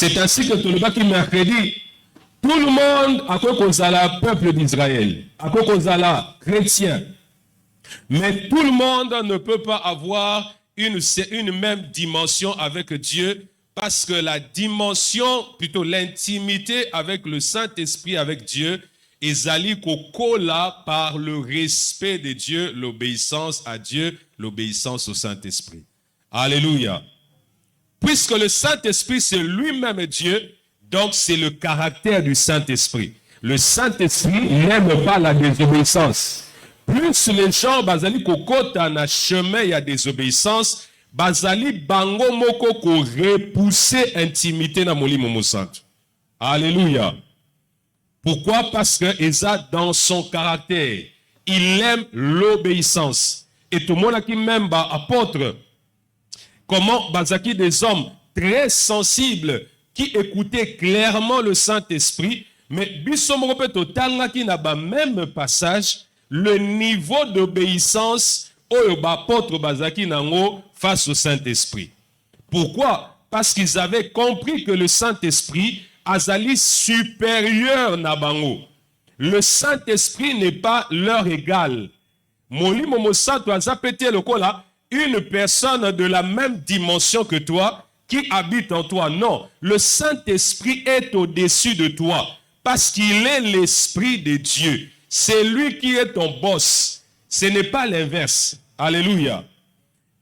C'est ainsi que Toloba qui mercredi, tout le monde a quoi qu'on a peuple d'Israël, a quoi qu'on a chrétien. Mais tout le monde ne peut pas avoir une même dimension avec Dieu, parce que la dimension, plutôt l'intimité avec le Saint-Esprit, avec Dieu, ezali kokola par le respect de Dieu, l'obéissance à Dieu, l'obéissance au Saint-Esprit. Alléluia. Puisque le Saint-Esprit, c'est lui-même Dieu, donc c'est le caractère du Saint-Esprit. Le Saint-Esprit n'aime pas la désobéissance. Plus les gens, bazali kokota na chemin, il y a désobéissance, bazali bango moko ko repousser intimité na molimo mosantu. Alléluia. Pourquoi? Parce que Esa, dans son caractère, il aime l'obéissance. Et tout le monde qui même apôtre, comment bazaki des hommes très sensibles qui écoutaient clairement le Saint-Esprit, mais bisomrope total qui n'a pas même passage, le niveau d'obéissance au apôtre bazaki nango face au Saint-Esprit. Pourquoi? Parce qu'ils avaient compris que le Saint-Esprit azali supérieur na bango. Le Saint-Esprit n'est pas leur égal. Molimo mosantu azapete lokola une personne de la même dimension que toi qui habite en toi. Non, le Saint-Esprit est au-dessus de toi parce qu'il est l'Esprit de Dieu. C'est lui qui est ton boss. Ce n'est pas l'inverse. Alléluia.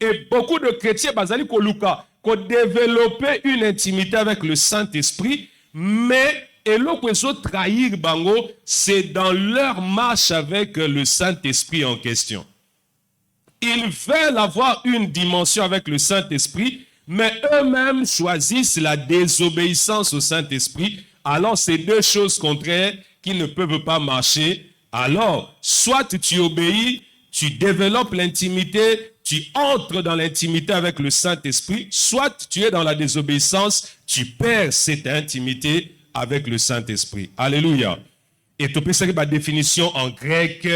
Et beaucoup de chrétiens, bazali koluka, ont développé une intimité avec le Saint-Esprit, mais et l'autre trahir bango, c'est dans leur marche avec le Saint-Esprit en question. Ils veulent avoir une dimension avec le Saint-Esprit, mais eux-mêmes choisissent la désobéissance au Saint-Esprit. Alors, c'est deux choses contraires qui ne peuvent pas marcher. Alors, soit tu obéis, tu développes l'intimité, tu entres dans l'intimité avec le Saint-Esprit, soit tu es dans la désobéissance, tu perds cette intimité avec le Saint-Esprit. Alléluia. Et tu peux savoir ma définition en grec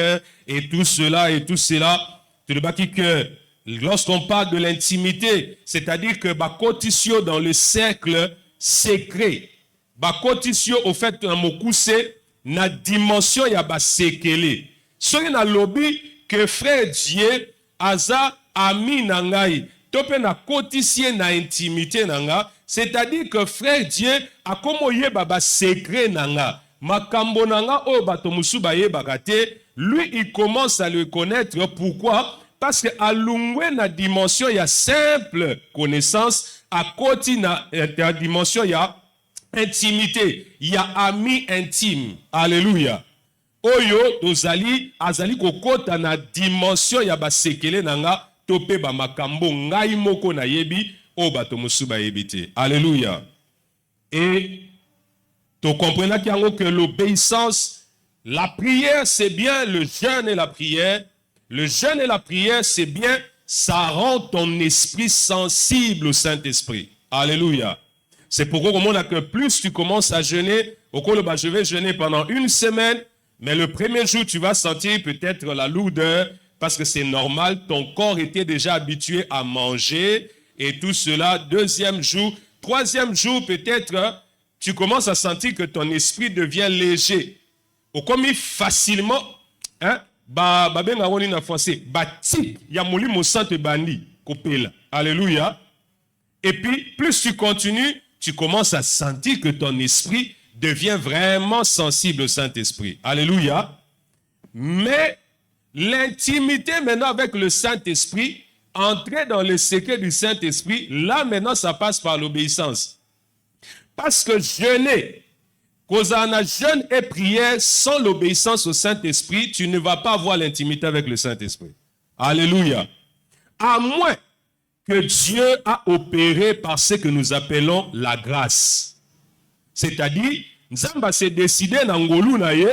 et tout cela et tout cela. Tu le bâtis que lorsqu'on parle de l'intimité, c'est-à-dire que bakotissio dans le cercle secret, bakotissio au fait un mot c'est na dimension ya ba sekele. Soki na lobby que frère Dieu aza ami nangai, tope na kotisie na intimité nanga, c'est-à-dire que frère Dieu a comme yeba ba secret nanga, makambo nanga o bato musu ba yeba te, lui il commence à le connaître. Pourquoi? Parce que à l'ungwe na dimension ya simple connaissance, à côté na dimension ya intimité, il y a ami intime. Alléluia. Oyo tozali azali kokota na dimension ya basekele nanga tope ba makambo ngai moko na yebi o bato musu ba yebite. Alléluia. Et tu comprends que l'obéissance, la prière c'est bien, le jeûne et la prière. Le jeûne et la prière c'est bien, ça rend ton esprit sensible au Saint-Esprit. Alléluia. C'est pourquoi on a que plus tu commences à jeûner, au cours je vais jeûner pendant une semaine, mais le premier jour tu vas sentir peut-être la lourdeur parce que c'est normal, ton corps était déjà habitué à manger et tout cela. Deuxième jour, troisième jour peut-être tu commences à sentir que ton esprit devient léger. Au comme facilement, hein, alléluia. Et puis plus tu continues, tu commences à sentir que ton esprit devient vraiment sensible au Saint-Esprit. Alléluia. Mais l'intimité maintenant avec le Saint-Esprit, entrer dans le secret du Saint-Esprit, là maintenant ça passe par l'obéissance. Parce que jeûner, cause en a jeûne et prière sans l'obéissance au Saint-Esprit, tu ne vas pas avoir l'intimité avec le Saint-Esprit. Alléluia. À moins que Dieu a opéré par ce que nous appelons la grâce. C'est-à-dire, Nzamba s'est décidé dans ngolu na ye,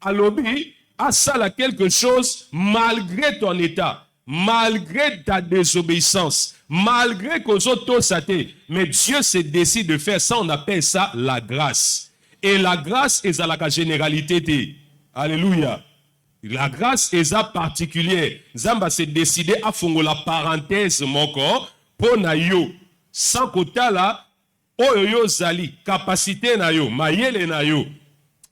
alobi, à ça quelque chose malgré ton état, malgré ta désobéissance, malgré qu'aux autres saté, mais Dieu se décide de faire ça, on appelle ça la grâce. Et la grâce est à la généralité. Alléluia. La grâce est particulière. Zamba s'est décidé à faire la parenthèse mon corps pour na yo. Sans côté là, oyo yo zali capacité na yo mayele na yo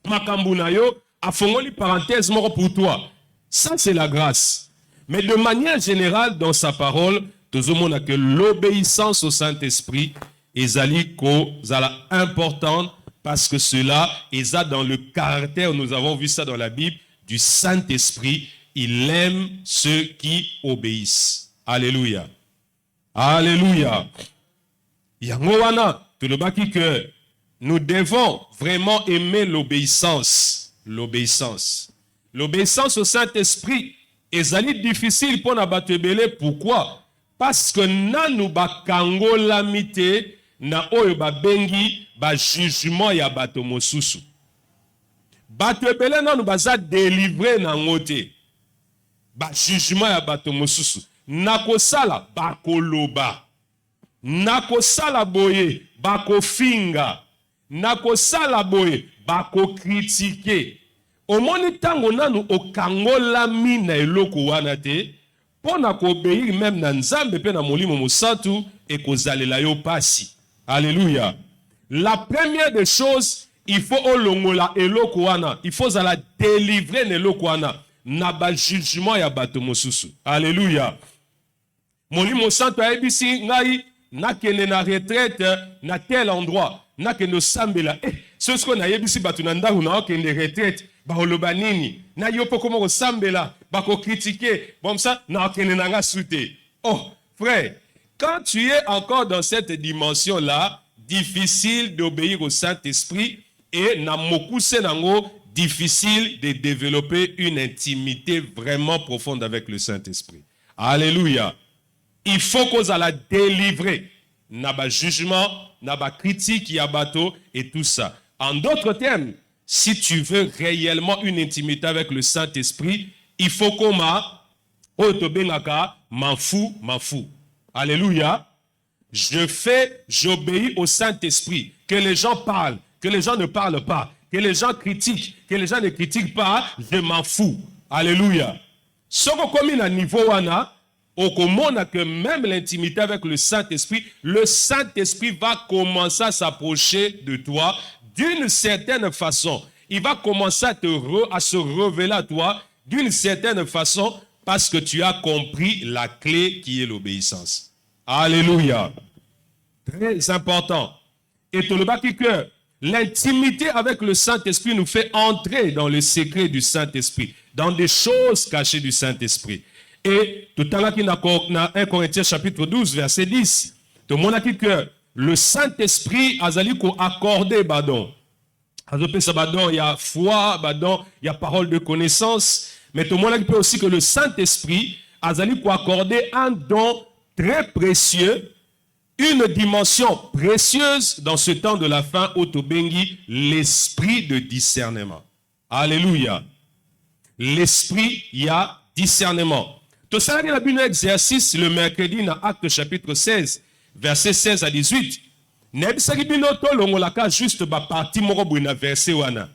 makambu na yo afongoli parenthèse moko pour toi. Ça c'est la grâce. Mais de manière générale dans sa parole tozomona que l'obéissance au Saint-Esprit ezali kozala importante parce que cela est dans le caractère, nous avons vu ça dans la Bible, du Saint-Esprit. Il aime ceux qui obéissent. Alléluia. Alléluia. Yango wana tolobaki que nous devons vraiment aimer l'obéissance. L'obéissance. L'obéissance au Saint-Esprit ezali difficile pour na bato ebele. Pourquoi? Parce que nanu bakango lamite na oyo babengi ba jugement ya bato mosusu. Bato ebele nanu baza délivré na ngote. Ba jugement ya bato mosusu. Nakosala bakoloba. Nakosala boye bakofinga. Nakosala boye bakokritike. Omoni tango nanu okangola mina eloko wana te, pona ko obéir même na nzambe pe na molimo mosantu et kozalela yo pasi. Alléluia. La première des choses, il faut olongola eloko wana, il faut la délivrer eloko wana na ba jugement ya bato mosusu. Alléluia. Molimo mosantu ayebisi ngai nakende na retraite na tel endroit, nakende sambela. Ce qu'on a yebisi bato na ndako na okende retraite. Baholoba nini na yo poko moko sambela bako critiquer bon ça na okene nanga soute. Oh frère, quand tu es encore dans cette dimension là, difficile d'obéir au Saint-Esprit et na mokuse nango difficile de développer une intimité vraiment profonde avec le Saint-Esprit. Alléluia. Il faut qu'on la délivrer na ba jugement, na ba critique ya bato et tout ça. En d'autres termes, si tu veux réellement une intimité avec le Saint-Esprit, il faut qu'on m'en fous. Alléluia. J'obéis au Saint-Esprit. Que les gens parlent, que les gens ne parlent pas, que les gens critiquent, que les gens ne critiquent pas, je m'en fous. Alléluia. Ce qu'on commune à niveau wana, on commande que même l'intimité avec le Saint-Esprit va commencer à s'approcher de toi. D'une certaine façon, il va commencer à se révéler à toi d'une certaine façon parce que tu as compris la clé qui est l'obéissance. Alléluia. Très important. Et tout le bas que l'intimité avec le Saint-Esprit nous fait entrer dans le secret du Saint-Esprit, dans des choses cachées du Saint-Esprit. Et tout à l'heure, dans 1 Corinthiens chapitre 12, verset 10, tout le monde a dit que le Saint-Esprit a accordé badon. Il y a foi, badon, il y a parole de connaissance. Mais tout le monde a dit aussi que le Saint-Esprit a accordé un don très précieux, une dimension précieuse dans ce temps de la fin, Otobengi, l'esprit de discernement. Alléluia. L'esprit, il y a discernement. Tout ça, il y a un exercice le mercredi dans Acte chapitre 16. Verset 16 à 18. Nebisaki bino to longolaka juste ba parti moko boye na verset wana.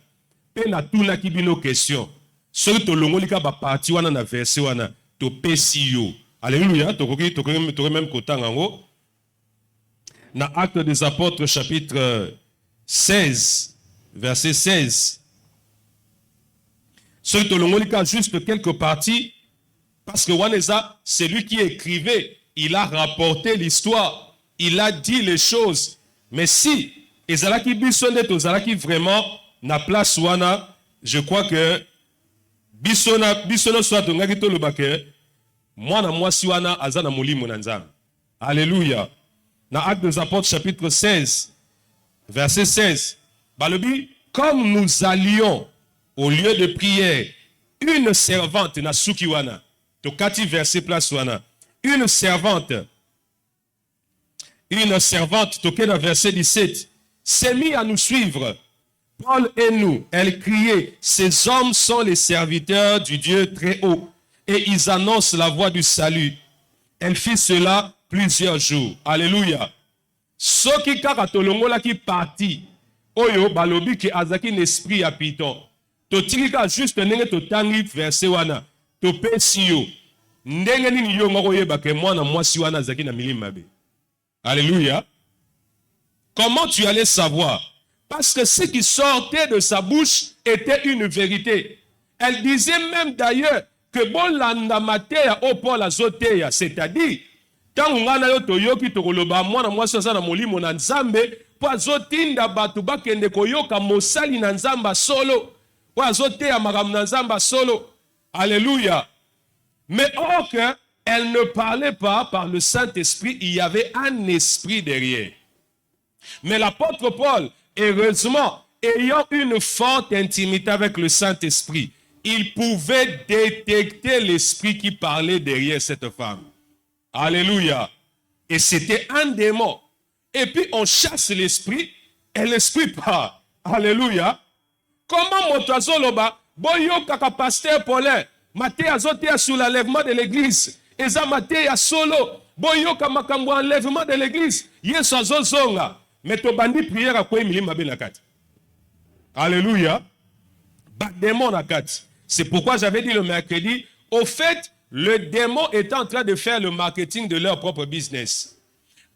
Pe na tuna ki bino question. Soki to longolika ba parti wana na verset wana to pesi yo. Alléluia, to même kotanga ngo. Na Acte des Apôtres chapitre 16 verset 16. Soki to longolika juste quelques parties parce que Waneza, c'est lui qui écrivait, il a rapporté l'histoire. Il a dit les choses. Mais si ezalaki bisonde tozalaki vraiment na place wana, je crois que bisono soit tongaki to lobake mwana mwasi wana azana molimo na nzambe. Alléluia. Na Actes des Apôtres chapitre 16 verset 16. Balobi, comme nous allions au lieu de prière, une servante na suki wana. Tokati verset place wana. Une servante, toquée dans verset 17, s'est mis à nous suivre. Paul et nous, elle criait, ces hommes sont les serviteurs du Dieu très haut, et ils annoncent la voie du salut. Elle fit cela plusieurs jours. Alléluia. Soki kaka tolongola ki parti, oyo balobi ki azaki n'esprit ya piton. Totikika juste nenge totangi verset wana, topesi yo. Ndenge nini yo ngoko yeba ke mwana mwasi wana azaki na milima mabe. Alléluia. Comment tu allais savoir? Parce que ce qui sortait de sa bouche était une vérité. Elle disait même d'ailleurs que bolanda mateya o Paul azoteya, c'est-à-dire tango ngana yo toyoki tokoloba mwana mwasi aza na molimo na Nzambe po azotinda bato bakende koyoka mosali na Nzamba solo po azoteya makambo na Nzamba solo. Alléluia. Mais or que elle ne parlait pas par le Saint-Esprit, il y avait un esprit derrière. Mais l'apôtre Paul, heureusement, ayant une forte intimité avec le Saint-Esprit, il pouvait détecter l'esprit qui parlait derrière cette femme. Alléluia. Et c'était un démon. Et puis on chasse l'esprit et l'esprit part. Alléluia. Comment Motazoloba, boyo kaka pasteur Paulin, Maté azotea sur l'enlèvement de l'église, Eza Maté a solo, boyo kama kambo enlèvement de l'église, Yesu azozonga, mais to bandi prière à quoi milima benakati. Alléluia. Bak démon nakati. C'est pourquoi j'avais dit le mercredi, au fait, le démon est en train de faire le marketing de leur propre business.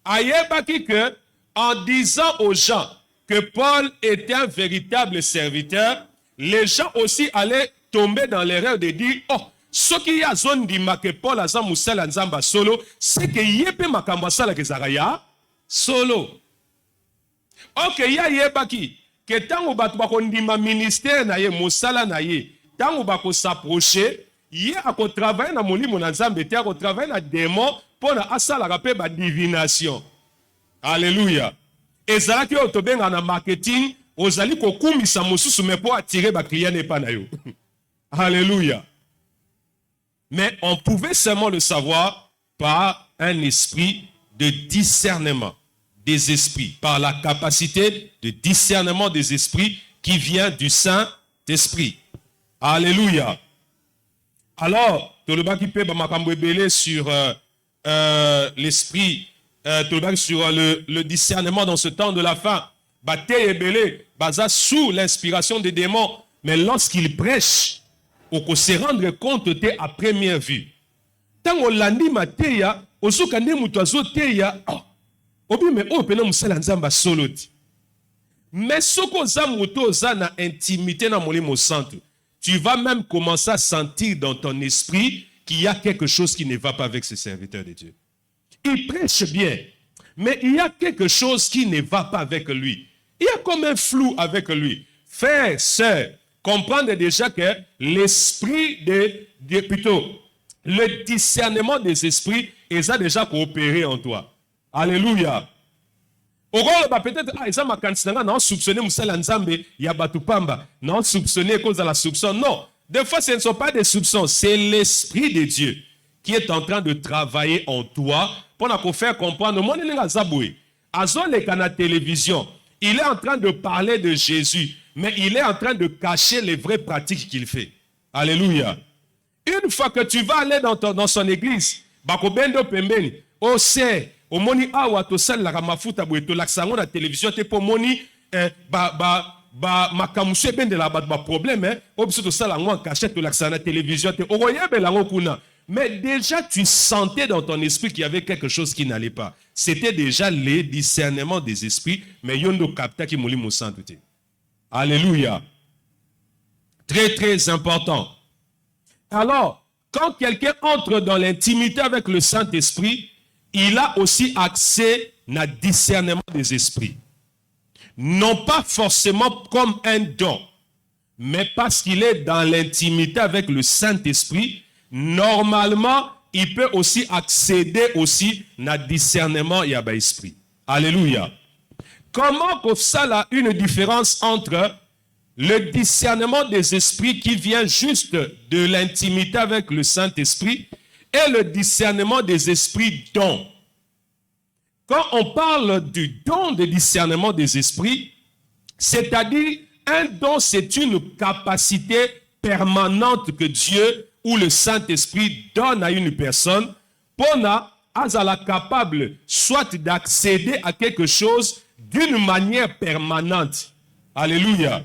Ayebaki que, en disant aux gens que Paul était un véritable serviteur, les gens aussi allaient tomber dans l'erreur de dire, oh, ce qui y a zone di que Paul a moussala nzamba solo, c'est que yepe makambasala ke zaraya solo. Ok, ya yebaki, que tango batu bakondima ministère na ye, moussala na ye, tango bako s'approcher, ye ako travailler na molimo na nzambe te ako travailler na démon pour na asala rappe ba divination. Alléluia. Ezalaki o tobenga na marketing, ozali kokumisa mosusu mais pour attirer ba client ne pas na yo. Alléluia. Mais on pouvait seulement le savoir par un esprit de discernement des esprits, par la capacité de discernement des esprits qui vient du Saint-Esprit. Alléluia. Alors, Tolobaki peut m'accompagner sur l'esprit, sur le discernement dans ce temps de la fin. Bate et belé, baza sous l'inspiration des démons, mais lorsqu'il prêche, on peut se rendre compte de à première vue. Tant on l'a dit, Matéya, on se connaît mutuazo teya, obi mais on peut nous faire l'ensemble solo. Mais ce qu'on a muto na intimité na molimo santo. Tu vas même commencer à sentir dans ton esprit qu'il y a quelque chose qui ne va pas avec ce serviteur de Dieu. Il prêche bien, mais il y a quelque chose qui ne va pas avec lui. Il y a comme un flou avec lui. Frère, sœur, comprendre déjà que l'esprit plutôt, le discernement des esprits, ils ont déjà coopéré en toi. Alléluia. Peut-être, ils ont soupçonné Moussala Nzambe, Yabatupamba, non soupçonné à cause de la soupçon. Non, des fois ce ne sont pas des soupçons, c'est l'esprit de Dieu qui est en train de travailler en toi pour nous faire comprendre. Moi, je la télévision, il est en train de parler de Jésus, mais il est en train de cacher les vraies pratiques qu'il fait. Alléluia. Une fois que tu vas aller dans son église, bakobendo pembeni, oh c'est au moni awa to sal la mafuta boye to laksango na télévision te po moni makamushe bende la ba problème obiso to sal ngo cachette to laksana na télévision te okoyebe la kuna. Mais déjà tu sentais dans ton esprit qu'il y avait quelque chose qui n'allait pas. C'était déjà le discernement des esprits, mais yondo kapta ki moli musantu te. Alléluia. Très très important. Alors, quand quelqu'un entre dans l'intimité avec le Saint-Esprit, il a aussi accès au discernement des esprits. Non pas forcément comme un don, mais parce qu'il est dans l'intimité avec le Saint-Esprit, normalement, il peut aussi accéder aussi au discernement et à l'esprit. Alléluia. Comment que ça a une différence entre le discernement des esprits qui vient juste de l'intimité avec le Saint-Esprit et le discernement des esprits dons. Quand on parle du don de discernement des esprits, c'est-à-dire un don, c'est une capacité permanente que Dieu ou le Saint-Esprit donne à une personne pour être capable soit d'accéder à quelque chose d'une manière permanente. Alléluia.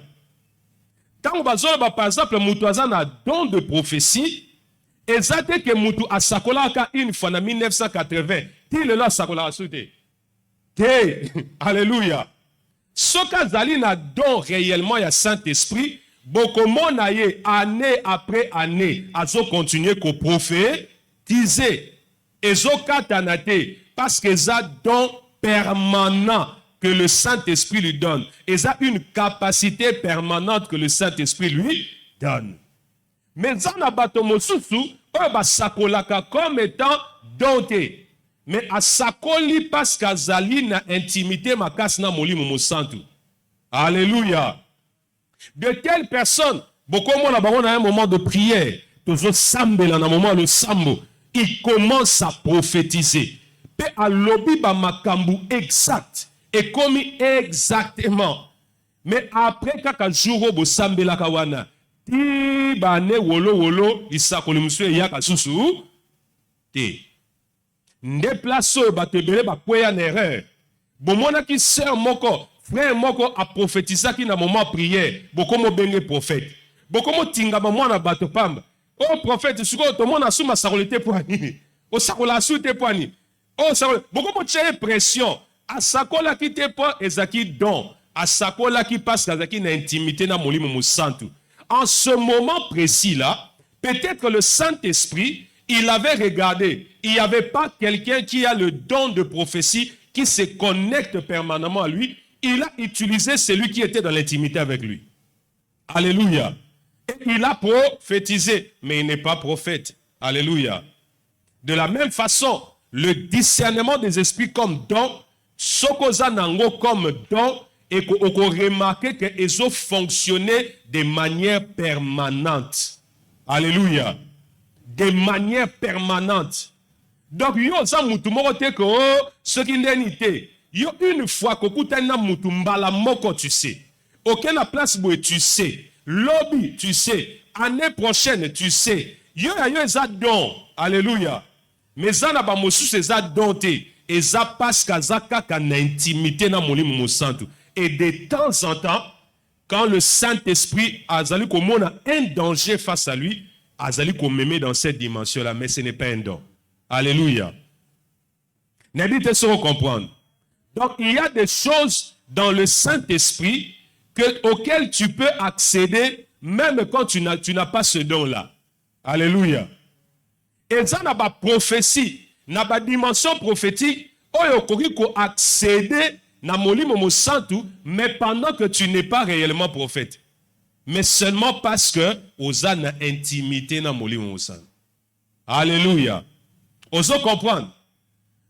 Par exemple, mutu azana don de prophétie, exacte que mutu asakolaka une fois en 1980, il est là sakola soute. Te. Alléluia. Soka zali na don réellement ya Saint-Esprit, bokomona ye année après année, azo continuer ko prophétiser. Ezo katana te, parce que ça don permanent que le Saint-Esprit lui donne. Et a une capacité permanente que le Saint-Esprit lui donne. Mais dans la batomosusu, sakolaka comme étant doté. Mais à sakoli parce qu'azali na intimité makas na molimo mosantu. Alléluia. De telles personnes, beaucoup de gens à un moment de prière, tous sambela na moment le sambo, ils commencent à prophétiser. Pe a lobi ba makambu exact et comme exactement. Mais après kaka jour bo sambela kawana, ti ba ne wolo isakoli muswe yaka susu te. Nde place ba tebele ba kweya na erreur. Bomona ki sœur moko, frère moko a prophétisé ki na moment prière, boko mo benge prophète. Boko mo tinga ba mwana bato pamba. Oh prophète, suko to mona suma sakolite poani. O sakola sute poani. Oh sakola, boko mo tcheye pression. A sakola ki te po ezaki don. A sakola ki passe ezaki na intimité na molimo mo santu. En ce moment précis là, peut-être le Saint-Esprit il avait regardé, il n'y avait pas quelqu'un qui a le don de prophétie, qui se connecte permanemment à lui. Il a utilisé celui qui était dans l'intimité avec lui. Alléluia. Et il a prophétisé, mais il n'est pas prophète. Alléluia. De la même façon, le discernement des esprits comme don, sokoza nango comme don, et qu'on remarque qu'ils ont fonctionné de manière permanente. Alléluia. De manière permanente. Donc, yo za mutu moko te ko ce qui l'unité. Yo une fois que kutana mutu mbala moko tu sais. Aucun la place boue tu sais. Lobby tu sais. Année prochaine tu sais. Yo eza don. Alléluia. Mais ça n'a pas mosu eza don te. Eza passe kazaka kana intimité na molimo mosantu. Et de temps en temps, quand le Saint-Esprit a zali komona un danger face à lui, azali komeme dans cette dimension-là, mais ce n'est pas un don. Alléluia. N'hésitez pas à comprendre. Donc, il y a des choses dans le Saint-Esprit auxquelles tu peux accéder même quand tu n'as pas ce don-là. Alléluia. Et ça n'a pas prophétie, n'a pas dimension prophétique, il faut accéder na molimo mo santu, mais pendant que tu n'es pas réellement prophète. Mais seulement parce que osa na intimité na molimo mo santu. Alléluia. Oso comprendre.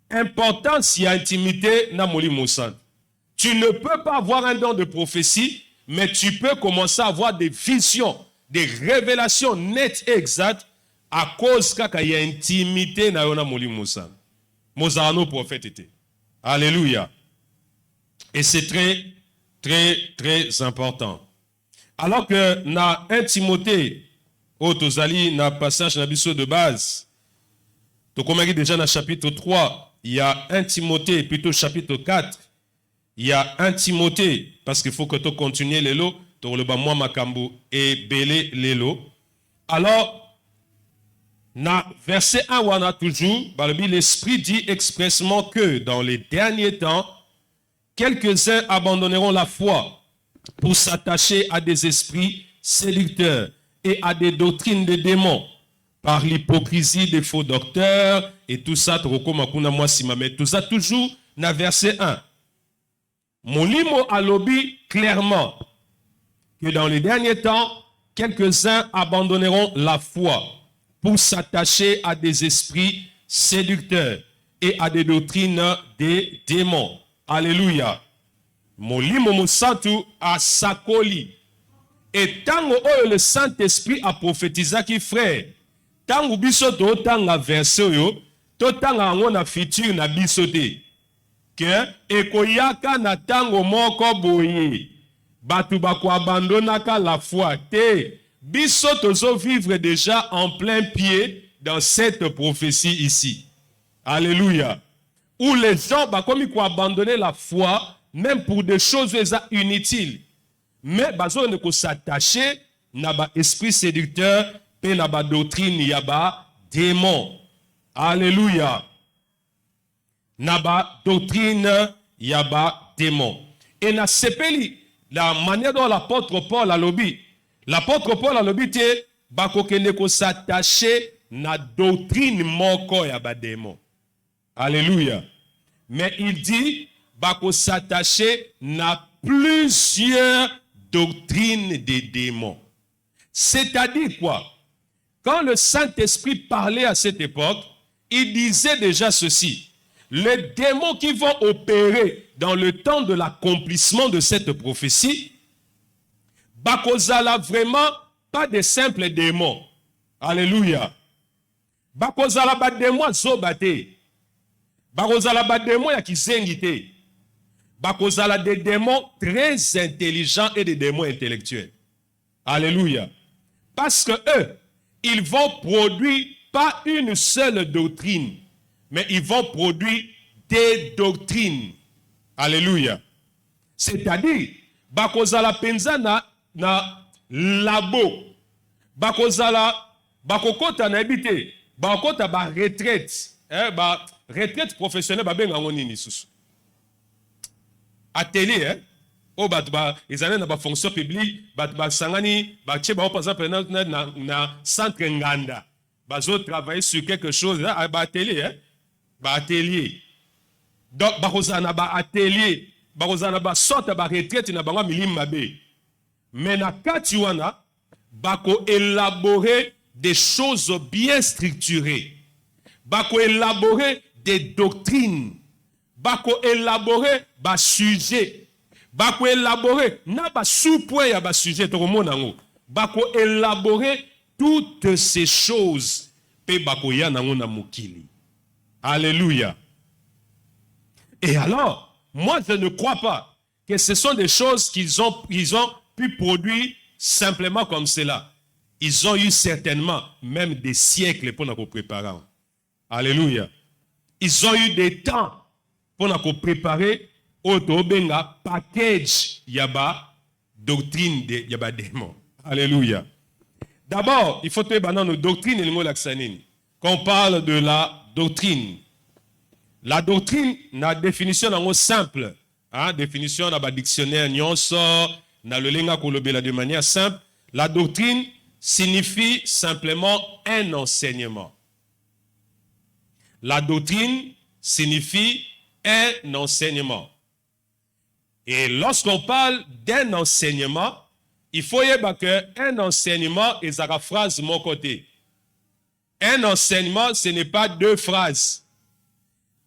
Importance y a intimité na molimo mo santu. Tu ne peux pas avoir un don de prophétie, mais tu peux commencer à avoir des visions, des révélations nettes et exactes à cause kaka y a intimité na yo na molimo mo santu. Mozano prophète était. Alléluia. Et c'est très, très, très important. Alors que na 1 Timothée, au Tozali, na passage na biso de base, to komaki déjà na chapitre 3, il y a 1 Timothée, plutôt chapitre 4, il y a 1 Timothée, parce qu'il faut que tu continues l'élo, to le ba moi makambu et belé l'élo. Alors, na verset 1, on a toujours, l'Esprit dit expressement que dans les derniers temps, quelques-uns abandonneront la foi pour s'attacher à des esprits séducteurs et à des doctrines de démons par l'hypocrisie des faux docteurs et tout ça, mais tout ça toujours dans verset 1. Molimo alobi clairement que dans les derniers temps, quelques-uns abandonneront la foi pour s'attacher à des esprits séducteurs et à des doctrines des démons. Alléluia. Molimo mosantu a sakoli. Et tango oyo le Saint-Esprit a prophétisé qui frère. Tango biso to tanga verset yo, to tanga ngo na futur na biso te. Que ekoyaka na tango moko boye. Batu bako abandonaka la foi te. Biso tozo vivre déjà en plein pied dans cette prophétie ici. Alléluia. Où les gens comme ils ont abandonné la foi, même pour des choses inutiles. Mais ils ne s'attacher à l'esprit séducteur et à la doctrine, il y a démon. Alléluia. Na ba doctrine, yaba démon. Et na sepeli la manière dont l'apôtre Paul a lobby. L'apôtre Paul a lobby te bakokende ko s'attacher na doctrine moko yaba démon. Alléluia. Mais il dit bako s'attacher na plusieurs doctrines des démons. C'est-à-dire quoi? Quand le Saint-Esprit parlait à cette époque, il disait déjà ceci. Les démons qui vont opérer dans le temps de l'accomplissement de cette prophétie, bakozala vraiment pas de simples démons. Alléluia. Bakozala ba démons zobate. Bakozala ba démons ya kisengite. Bakozala des démons très intelligents et des démons intellectuels. Alléluia. Parce que eux, ils vont produire pas une seule doctrine, mais ils vont produire des doctrines. Alléluia. C'est-à-dire, bakozala penza na labo. Bakozala bakokota na ebite. Bakokota ba retraite. Retraite professionnelle ba benga ngoni ni susu. Atelier, ils allaient dans la fonction publique, sangani, par exemple, na centre Nganda. Ils ont travaillé sur quelque chose, atelier, atelier. Donc, ils ont atelier, ils ont sorte de retraite, ils ont milimabé. Mais na katiwana, bako élaborer des choses bien structurées. Bako élaborer des doctrines. Bako élaborer ba sujet. Bako élaborer na ba sous-point ya ba sujet to monango. Bako élaborer toutes ces choses pe bako ya nango na mokili. Alléluia. Et alors, moi je ne crois pas que ce sont des choses qu'ils ont pu produire simplement comme cela. Ils ont eu certainement même des siècles pour nous préparer. Alléluia. Ils ont eu des temps pour nous préparer au benga package yaba doctrine de yaba démon. Alléluia. D'abord, il faut te nos doctrines et le quand on parle de la doctrine, na définition en simple, définition dans le dictionnaire nyonso, na le lenga kolobela de manière simple, la doctrine signifie simplement un enseignement. La doctrine signifie un enseignement. Et lorsqu'on parle d'un enseignement, il faut y avoir qu'un enseignement est la phrase mon côté. Un enseignement, ce n'est pas deux phrases.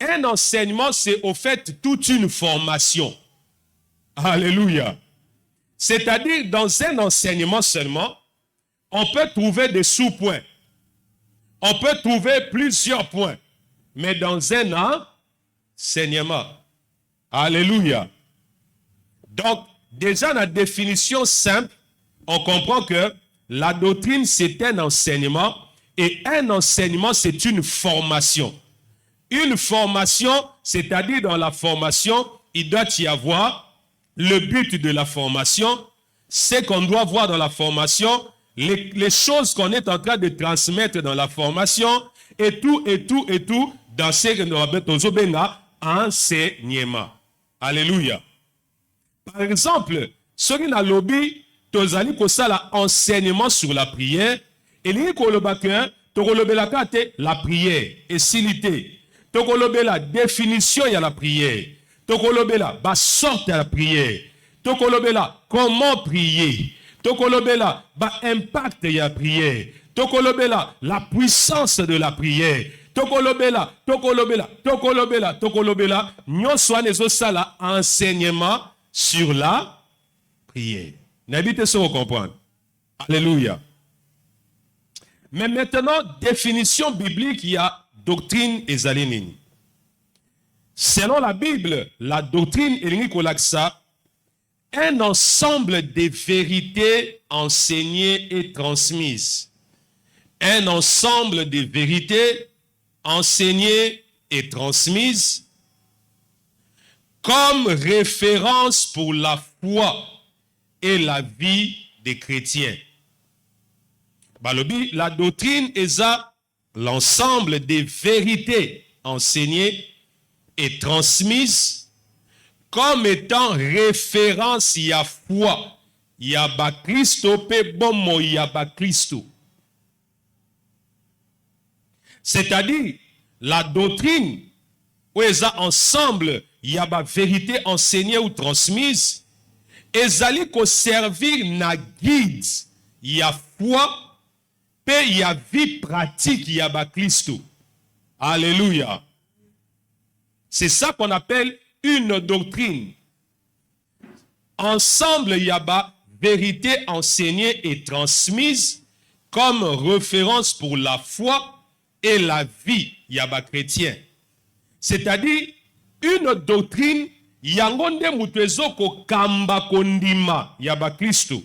Un enseignement, c'est au fait toute une formation. Alléluia. C'est-à-dire, dans un enseignement seulement, on peut trouver des sous-points. On peut trouver plusieurs points. Mais dans un enseignement. Alléluia. Donc, déjà, la définition simple, on comprend que la doctrine, c'est un enseignement et un enseignement, c'est une formation. Une formation, c'est-à-dire dans la formation, il doit y avoir le but de la formation, c'est qu'on doit voir dans la formation, les choses qu'on est en train de transmettre dans la formation, et tout, dans ce que nous appelons enseignement. Alléluia. Par exemple, ce qui n'a lobby, tozali kosala enseignement sur la prière, et li kolobaka, tokolobela kate la prière, et silité. Tokolobela définition ya la prière. Tokolobela ba sorte ya la prière. Tokolobela comment prier. Tokolobela ba impact ya la prière. Tokolobela la puissance de la prière. Tokolobela. Nyonso anezo sala enseignement sur la prière. N'habitez ça, vous comprendre. Alléluia. Mais maintenant, définition biblique, il y a doctrine et zalinini. Selon la Bible, la doctrine est un ensemble de vérités enseignées et transmises. Un ensemble de vérités enseignées et transmises comme référence pour la foi et la vie des chrétiens. Balobi, la doctrine est l'ensemble des vérités enseignées et transmises comme étant référence ya foi ya ba Christo pe bomo ya ba Christo. C'est-à-dire la doctrine où ils ont ensemble ya ba vérité enseignée ou transmise ezali ko servir na guide ya foi pe ya vie pratique ya ba Christo. Alléluia. C'est ça qu'on appelle une doctrine. Ensemble, il y a la vérité enseignée et transmise comme référence pour la foi et la vie, il y a la chrétien. C'est-à-dire, une doctrine, il y a un mutezo ko kamba kondima, il y a la Christo.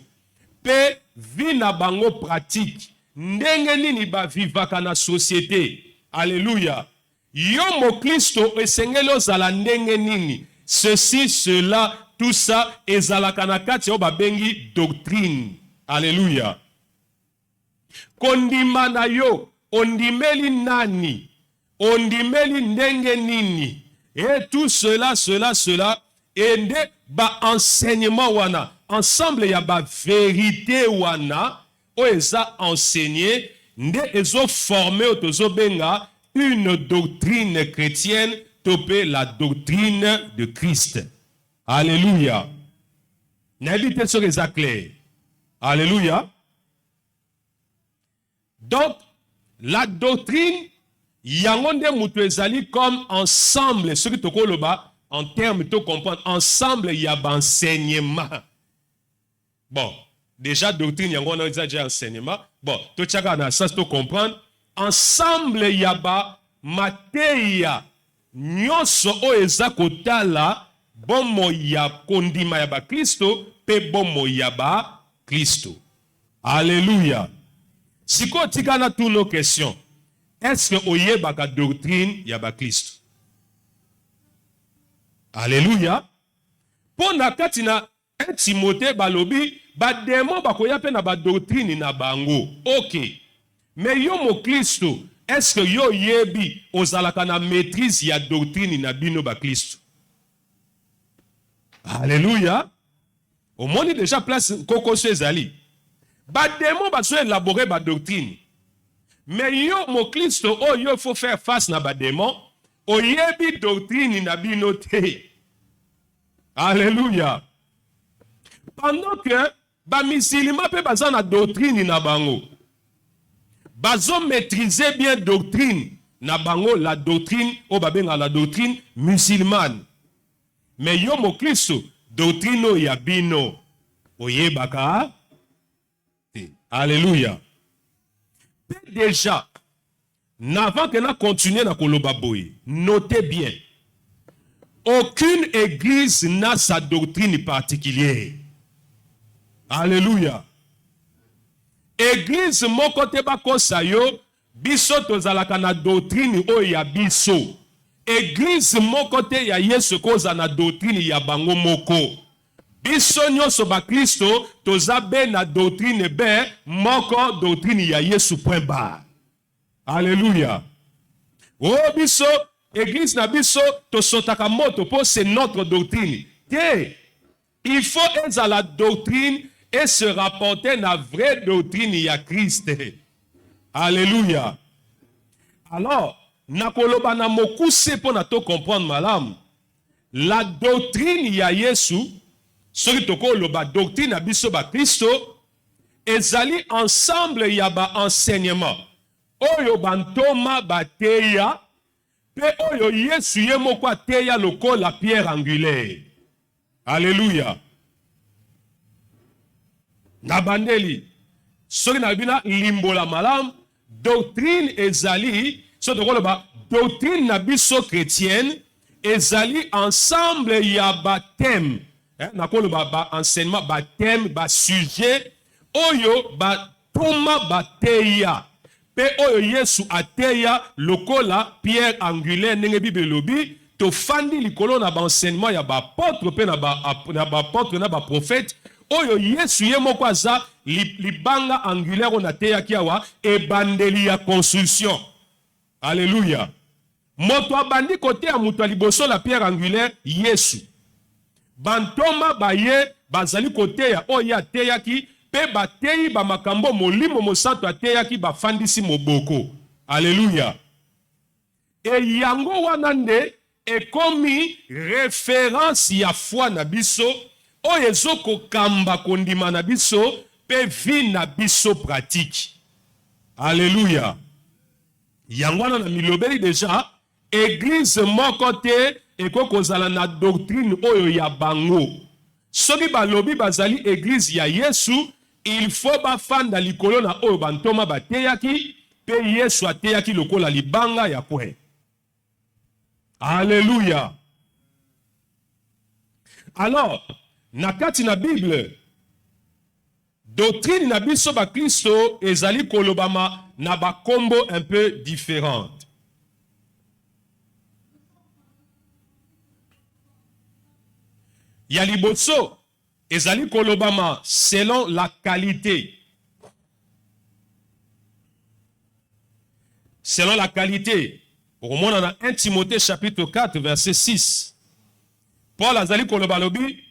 Pe vie na bango pratique. Ndenge nini ba vivaka na société. Alléluia. Yo mo Christo esengelo zala ndenge nini. Ceci, cela, tout ça, ezalaka na kati yo babengi doctrine. Alléluia. Kondima na yo, ondimeli nani, ondimeli ndenge nini. Et tout cela, ende ba enseignement wana. Ensemble ya ba vérité wana, o eza enseigné, nde ezo formé o tozo benga, une doctrine chrétienne, topé la doctrine de Christ. Alléluia. N'habitez sur les clairs. Alléluia. Donc, la doctrine, yangonde mutuezali comme ensemble, ce qui te koloba, en termes de comprendre, ensemble, il y a enseignement. Bon, déjà, doctrine, yangonde déjà enseignement. Bon, tout ça, on a ça, tu comprendre. Ensemble, il y a materia, nyonso o eza kotala, bomo ya kondima ya ba Kristo, pe bomo ya ba Kristo. Alléluia. Si ko tika na tous nos questions, est-ce que oye baka doctrine ya ba Kristo? Alléluia. Pour na kati na 1 Timothée balobi, ba démon bakoya pe na ba doctrine na bango. OK. Mais yo mo Kristo, est-ce que yo yebi ozalaka na maîtrise ya doctrine na bino ba Kristo? Alléluia. Au monde déjà place koko ezali. Ba démon ba so élaborer ba doctrine. Mais yo mo Kristo oh yo faut faire face na ba démon, o yebi doctrine na bino te. Alléluia. Pendant que ba musulman pe baza na doctrine na bango. Bazo maîtriser bien doctrine na bango la doctrine o babenga la doctrine musulmane. Mais yo mo Kristo doctrine ya bino oyebaka. Alléluia. Déjà, avant que nous continuions à koloba boy, notez bien, aucune église n'a sa doctrine particulière. Alléluia. Église moko te bakosa yo, biso tozalaka na doctrine o ya biso. Église moko te ya Yesu koza na doctrine ya bango moko. Biso nyonso ba Kristo tozabe na doctrine be moko doctrine ya Yesu point bar. Alléluia. Oh biso église na biso to sotaka moto po c'est notre doctrine. Il faut être à la doctrine et se rapporter à la vraie doctrine ya Christ. Alléluia. Alors, nakoloba na mokuse po na to comprendre malam. La doctrine ya Yesu, ce qui toko loba doctrine na biso ba Kristo, ezali ensemble ya ba enseignement. Oyo bantoma bateya, pe oyo Yesu ye moko ateya lokola pierre angulaire. Alléluia. Nabandeli, soki na bina limbola malam, doctrine ezali, so toko loba doctrine na biso chrétienne, ezali ensemble ya baptême. Nakolo ba enseignement, baptême, ba sujet, oyo ba toma bateya. Pe oyo Yesu ateya lokola pierre angulaire nenge Bible lobi to fandi likolo na ba enseignement ya ba apôtre pe na ba apôtre na ba prophète oyo Yesu ye moko aza libanga angulaire on ateya kiawa e bandeli ya construction. Alléluia. Moto abandi kote ya muto liboso la pierre angulaire Yesu. bantoma baye bazali koteya oyo ateyaki pe bateyi bamakambo molimo mosantu ateyaki bafandisi moboko. Alléluia. Et yango wana nde ekomi référence ya foi na biso oyo ezokokamba kondima na biso pe vie na biso pratique. Alléluia. Yango wana na milobeli déjà église moko te ekokozala na doctrine oyo ya bango. Soki balobi bazali église ya Yesu, il faut bafanda likolo na oyo bantoma bateyaki pe Yesu ateyaki lokola libanga ya kwe. Alléluia. Alors, na kati na Bible, doctrine na biso ba Kristo ezali kolobama na bakombo un peu différente. Ya liboso ezali kolobama selon la qualité. Selon la qualité. Au moins dans 1 Timothée chapitre 4 verset 6. Paul azali kolobalobi,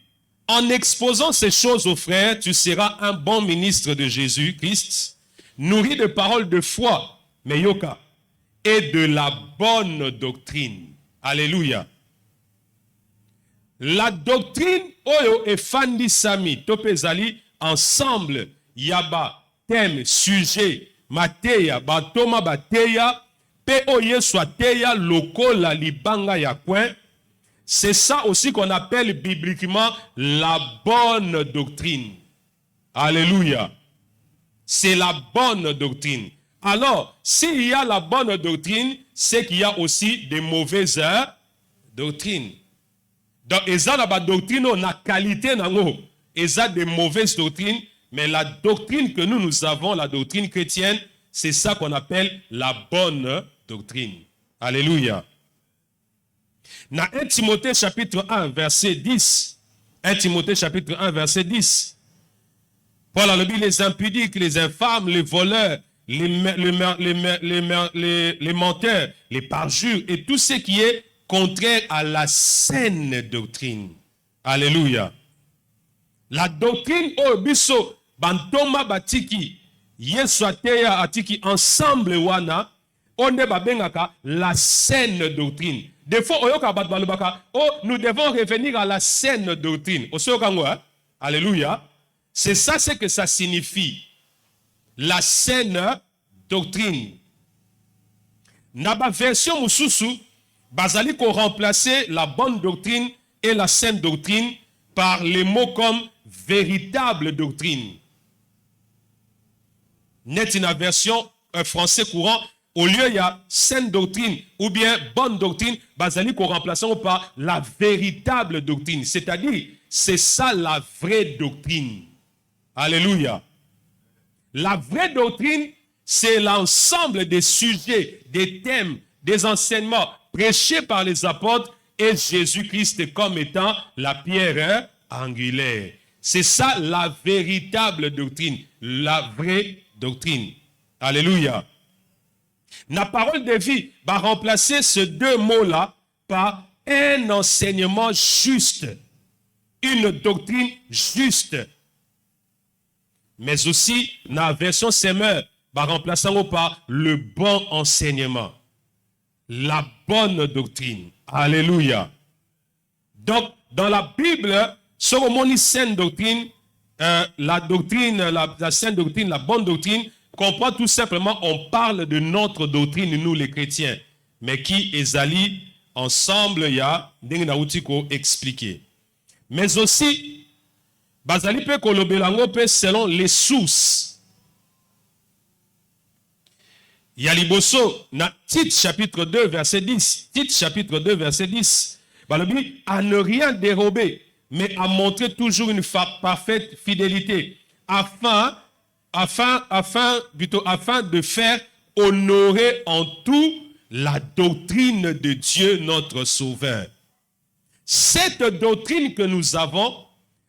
en exposant ces choses aux frères, tu seras un bon ministre de Jésus-Christ, nourri de paroles de foi, meyoka, et de la bonne doctrine. Alléluia. La doctrine oyo efandi sami topezali ensemble yaba thème sujet mateya batoma bateya pe oye swateya lokola libanga ya coin. C'est ça aussi qu'on appelle bibliquement la bonne doctrine. Alléluia. C'est la bonne doctrine. Alors, s'il y a la bonne doctrine, c'est qu'il y a aussi des mauvaises doctrines. Donc, il y a la doctrine, on a qualité, il y a des mauvaises doctrines, mais la doctrine que nous avons, la doctrine chrétienne, c'est ça qu'on appelle la bonne doctrine. Alléluia. Dans 1 Timothée chapitre 1, verset 10, 1 Timothée chapitre 1, verset 10, Paul a dit les impudiques, les infâmes, les voleurs, les menteurs, les parjures et tout ce qui est contraire à la saine doctrine. Alléluia. La doctrine obiso bantoma batiki Yesu ateya atiki ensemble wana onde babengaka la saine doctrine. Des fois oyoka bat balobaka oh nous devons revenir à la saine doctrine. Osokango hein? Alléluia. C'est ça ce que ça signifie. La saine doctrine. Naba version mususu bazali ko remplacer la bonne doctrine et la saine doctrine par les mots comme véritable doctrine. Net une version français courant, au lieu il y a saine doctrine ou bien bonne doctrine, bazali ko remplacer par la véritable doctrine. C'est-à-dire, c'est ça la vraie doctrine. Alléluia. La vraie doctrine, c'est l'ensemble des sujets, des thèmes, des enseignements prêchés par les apôtres et Jésus-Christ comme étant la pierre angulaire. C'est ça la véritable doctrine, la vraie doctrine. Alléluia. La parole de vie va remplacer ces deux mots-là par un enseignement juste, une doctrine juste. Mais aussi, la version Semeur va remplacer par le bon enseignement. La bonne doctrine. Alléluia. Donc, dans la Bible, sur le saine doctrine, la doctrine, la saine doctrine, la bonne doctrine, comprend tout simplement, on parle de notre doctrine, nous les chrétiens. Mais qui est allé ensemble, il y a des expliqué. Mais aussi, bazali pe kolobelango pe selon les sources. Il y a liboso na Tite chapitre 2 verset 10. Tite chapitre 2 verset 10. Balobi à ne rien dérober, mais à montrer toujours une parfaite fidélité, afin de faire honorer en tout la doctrine de Dieu notre Sauveur. Cette doctrine que nous avons,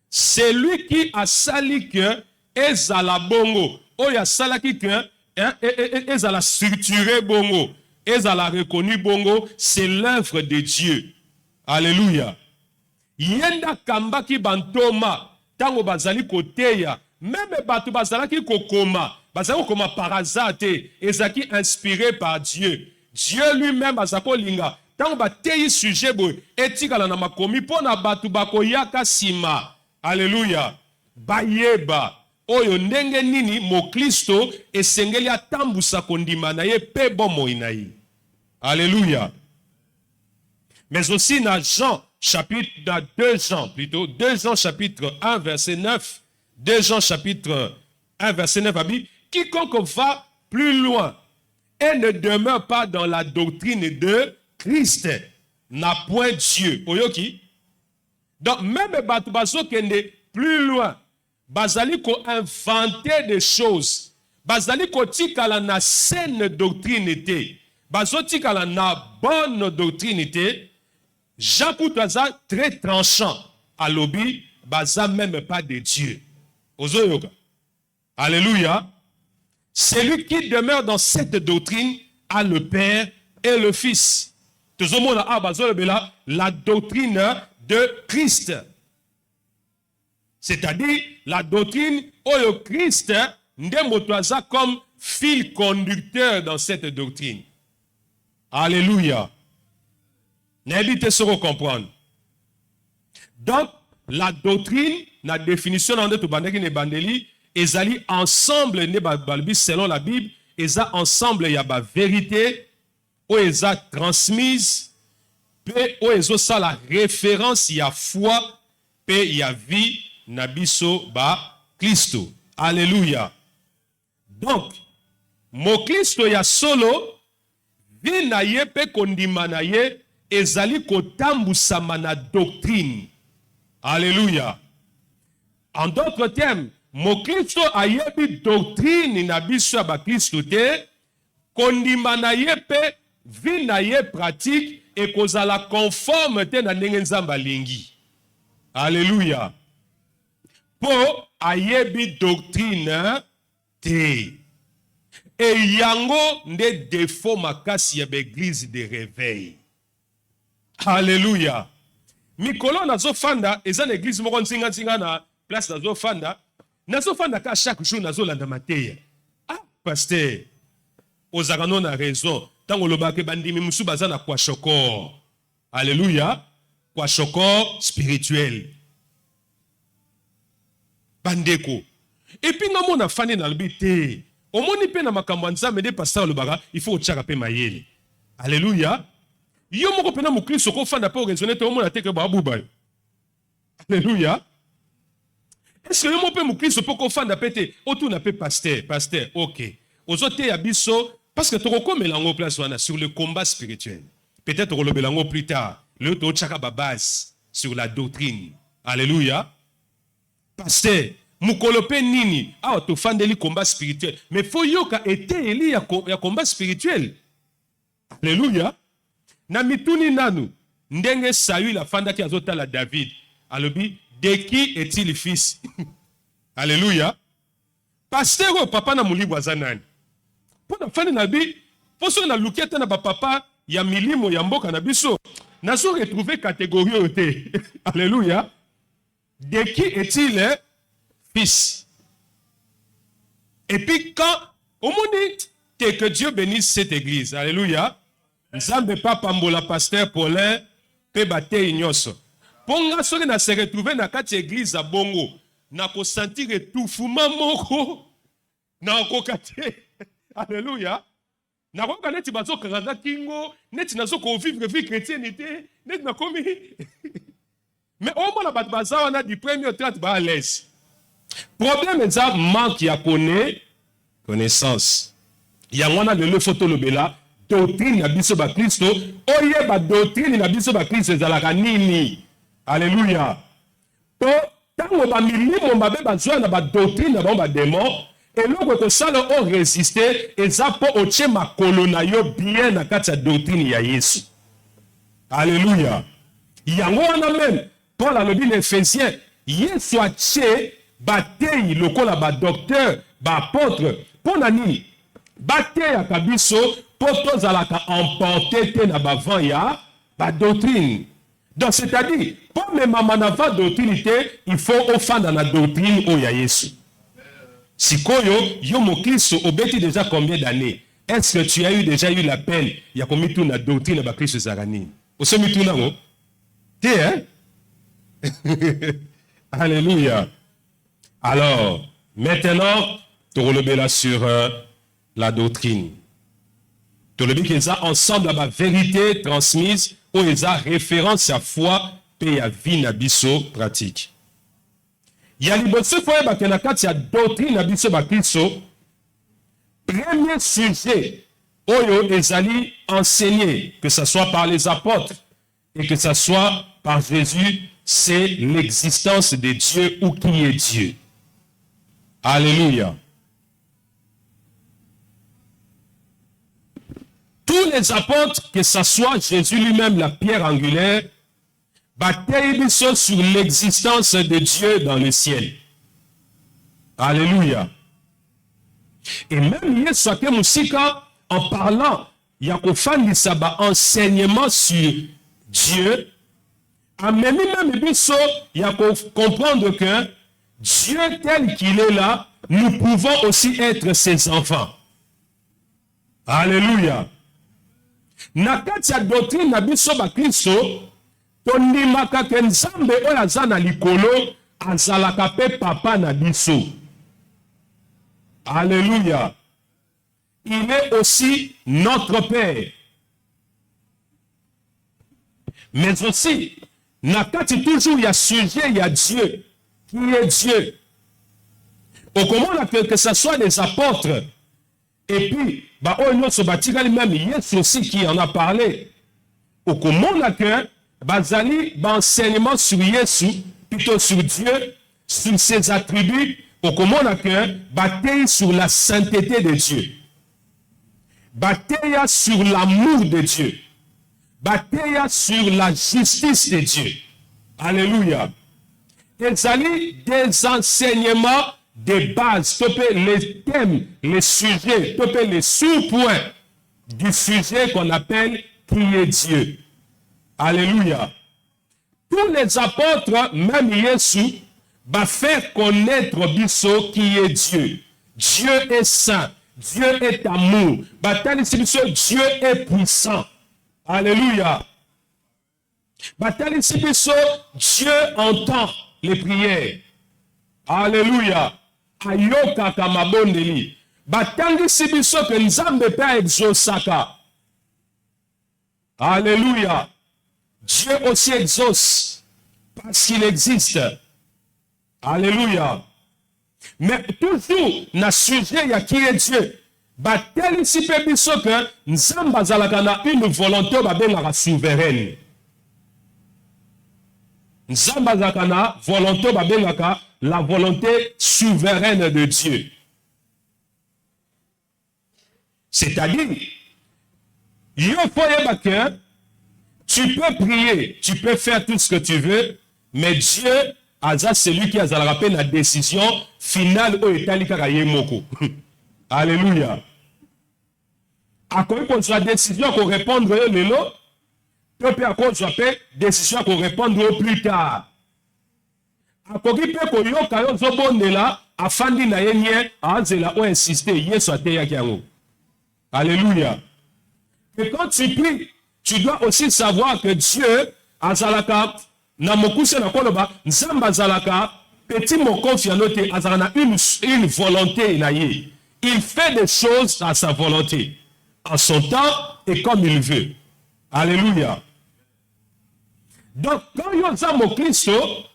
c'est lui qui a sali que ezala bongo, oya salaki que ezala structuré bongo, ezala reconnu bongo, c'est l'œuvre de Dieu. Alléluia. Yenda kambaki bantoma tango bazali koteya même batu bazalaki kokoma bazali kokoma par hasard te ezaki inspiré par Dieu. Dieu lui-même azako linga tango bateyi sujet boy etikala na makomi pona batu bakoyaka sima. Alléluia. Bayeba oyo ndenge nini mokristo esengeli atambusa kondima na ye pe bomoi na ye. Alléluia. Mais aussi dans Jean chapitre, dans 2 Jean plutôt, 2 Jean chapitre 1 verset 9, 2 Jean chapitre 1 verset 9 a dit, quiconque va plus loin et ne demeure pas dans la doctrine de Christ n'a point Dieu. Oyoki? Donc même Batubaso kende plus loin, bazali ko inventer des choses, bazali ko tikala na saine doctrine te, bazo tikala na bonne doctrine te. Jean Koutaza très tranchant à l'obi, baza même pas de Dieu. Ozoyoka. Alléluia. Celui qui demeure dans cette doctrine a le Père et le Fils. La doctrine de Christ. C'est-à-dire la doctrine où Christ n'est comme fil conducteur dans cette doctrine. Alléluia. N'hésitez pas à comprendre. Donc, la doctrine, la définition dans notre bandeli, ils allaient ensemble, selon la Bible, ils ont ensemble, il y a la vérité, où ils ont transmise, puis où ils ont la référence, il y a foi, puis il y a vie, nabiso ba Christo. Alléluia. Donc, mon Christo ya solo, vie na ye pe kondima na ye, ezali kotambusama na doctrine. Alléluia. En d'autres termes, mon Christo ayebi doctrine na biso ba Christo te, kondima na ye pe vie na ye pratique et kozala conforme te na ndenge nzamba lingi. Alléluia. Po ayebi doctrine te. Et yango nde défaut makasi ya l'église de réveil. Alléluia. Mikolo nazo fanda eza na église moko nzinga na place nazo fanda ka chaque jour nazo landa mateya. Ah pasteur ozakano na raison tango lobake bandimi musu baza na kwa shoko. Alléluia. Kwa shoko spirituel. Bandeko. Et puis non mona fani na lobite. Omoni pe na makambo nzambe de pasteur lobaka il faut tchaka pe mayele. Alléluia. Yo moko pena mukristo ko fanda po raisonner te omona te ke ba buba. Alléluia. Est-ce que yo moko pe mukristo po ko fanda pete otu na pe pasteur OK. Ozote ya biso parce que toko komela ngo place wana sur le combat spirituel. Peut-être on lobela ngo plus tard. Le to tchaka ba base sur la doctrine. Alléluia. Pasteur mukolope nini a to fandeli combat spirituel mais faut yoka ete eli ya combat spirituel. Alléluia. Na mituni nanu ndenge Saül la fanda ki azota la David alobi de qui est-il fils? Alléluia. Pasteur papa na mulibu azanani pona fandi na bi poso na luketa na papa ya milimo ya mboka na biso nazo retrouver catégorie ote. Alléluia. De qui est-il fils? Et puis quand au monde que Dieu bénisse cette église. Alléluia. Nzambe papa mbola pasteur Paulin pe bate inyoso. Ponga soki na se retrouver na kati église a bongo na ko sentir étouffement moko na ko kate. Alléluia. Na ko kaneti bazo kanga kingo neti nazo ko vivre vie chrétiennité neti na komi. Mais au moins la bat baza wana du premier au 30 ba à l'aise. Problème est ça manque ya connaissance. Ya mwana de le photo lobela doctrine na biso ba Kristo oye ba doctrine na biso ba Kristo ezalaka nini. Alléluia. Po tango ba milimo mabe bazwa na ba doctrine na ba démon eloko ko sala o résister eza po otie makolo na yo bien na kati ya doctrine ya Yesu. Alléluia. Yango wana même Paul alobi na Ephésiens Yesu atie batei lokola ba docteur ba apôtre po na nini bateya kabiso po tozalaka emporté te na bavant ya ba doctrine. Donc, c'est-à-dire, pour mes mamanava doctrine, il faut offendre dans la doctrine au Yesu. Si koyo, yo mokristo, obeti déjà combien d'années? Est-ce que tu as déjà eu l'appel? Il y a combien de la doctrine de Christ Zarani? Au sommet tout là, hein? Alléluia. Alors, maintenant, tu relèves sur la doctrine. Tu relèves qu'ils ont ensemble la vérité transmise, où ils ont référence à foi et à vie nabiso pratique. Il y a liboso fois ba kenakati ya doctrine nabiso ba Kristo. Premier sujet, oyo ezali enseigné, que ce soit par les apôtres et que ce soit par Jésus, c'est l'existence de Dieu ou qui est Dieu. Alléluia. Tous les apôtres, que ce soit Jésus lui-même, la pierre angulaire, bataillent sur l'existence de Dieu dans le ciel. Alléluia. Et même Yesu Moussika, en parlant, il y a un enseignement sur Dieu. Même il y a comprendre que Dieu tel qu'il est là, nous pouvons aussi être ses enfants. Alléluia. Nakati ya doctrine na biso ba Kristo, tondimaka ke Nzambe oyo aza na likolo azalaka pe papa na biso. Alléluia. Il est aussi notre Père. Mais aussi, nakati toujours il y a sujet, il y a Dieu. Qui est Dieu? Au comment que ce soit les apôtres, et puis, bah, même Yesu aussi qui en a parlé. Au comment que Bazali, enseignement sur Yesu, plutôt sur Dieu, sur ses attributs, au comment que bataille sur la sainteté de Dieu, bataille sur l'amour de Dieu, bataille sur la justice de Dieu. Alléluia. Ezali des enseignements de base, les thèmes, les sujets, les sous-points du sujet qu'on appelle qui est Dieu. Alléluia. Tous les apôtres, même Yesu, va faire connaître biso qui est Dieu. Dieu est saint. Dieu est amour. Dieu est puissant. Alléluia. Dieu entend les prières. Alléluia. Ayoka kamabondeli. Batangisi biso ke Nzambe pe exaucaka. Alléluia. Dieu aussi exauce parce qu'il existe. Alléluia. Mais toujours na sujet ya qui est Dieu. Batangisi pe biso ke Nzambe azalaka na une volonté babengaka souveraine. Nzambe azalaka na volonté babengaka la volonté souveraine de Dieu. C'est-à-dire, tu peux prier, tu peux faire tout ce que tu veux, mais Dieu a celui qui a la décision finale au Italikaka Yemoko. Alléluia. À quoi qu'on soit décision qu'on répondre le lot, peut à quoi soit décision qu'on répondre plus tard. Akoki pe koyoka yo zobondela afandi na yenye azela o insister Yesu ateyaki yango. Alléluia. Et quand tu pries, tu dois aussi savoir que Dieu azalaka na mokuse na koloba Nzamba azalaka petit mokofi anote azalaka une volonté na ye. Il fait des choses à sa volonté, en son temps et comme il veut. Alléluia. Donc quand yo za mokristo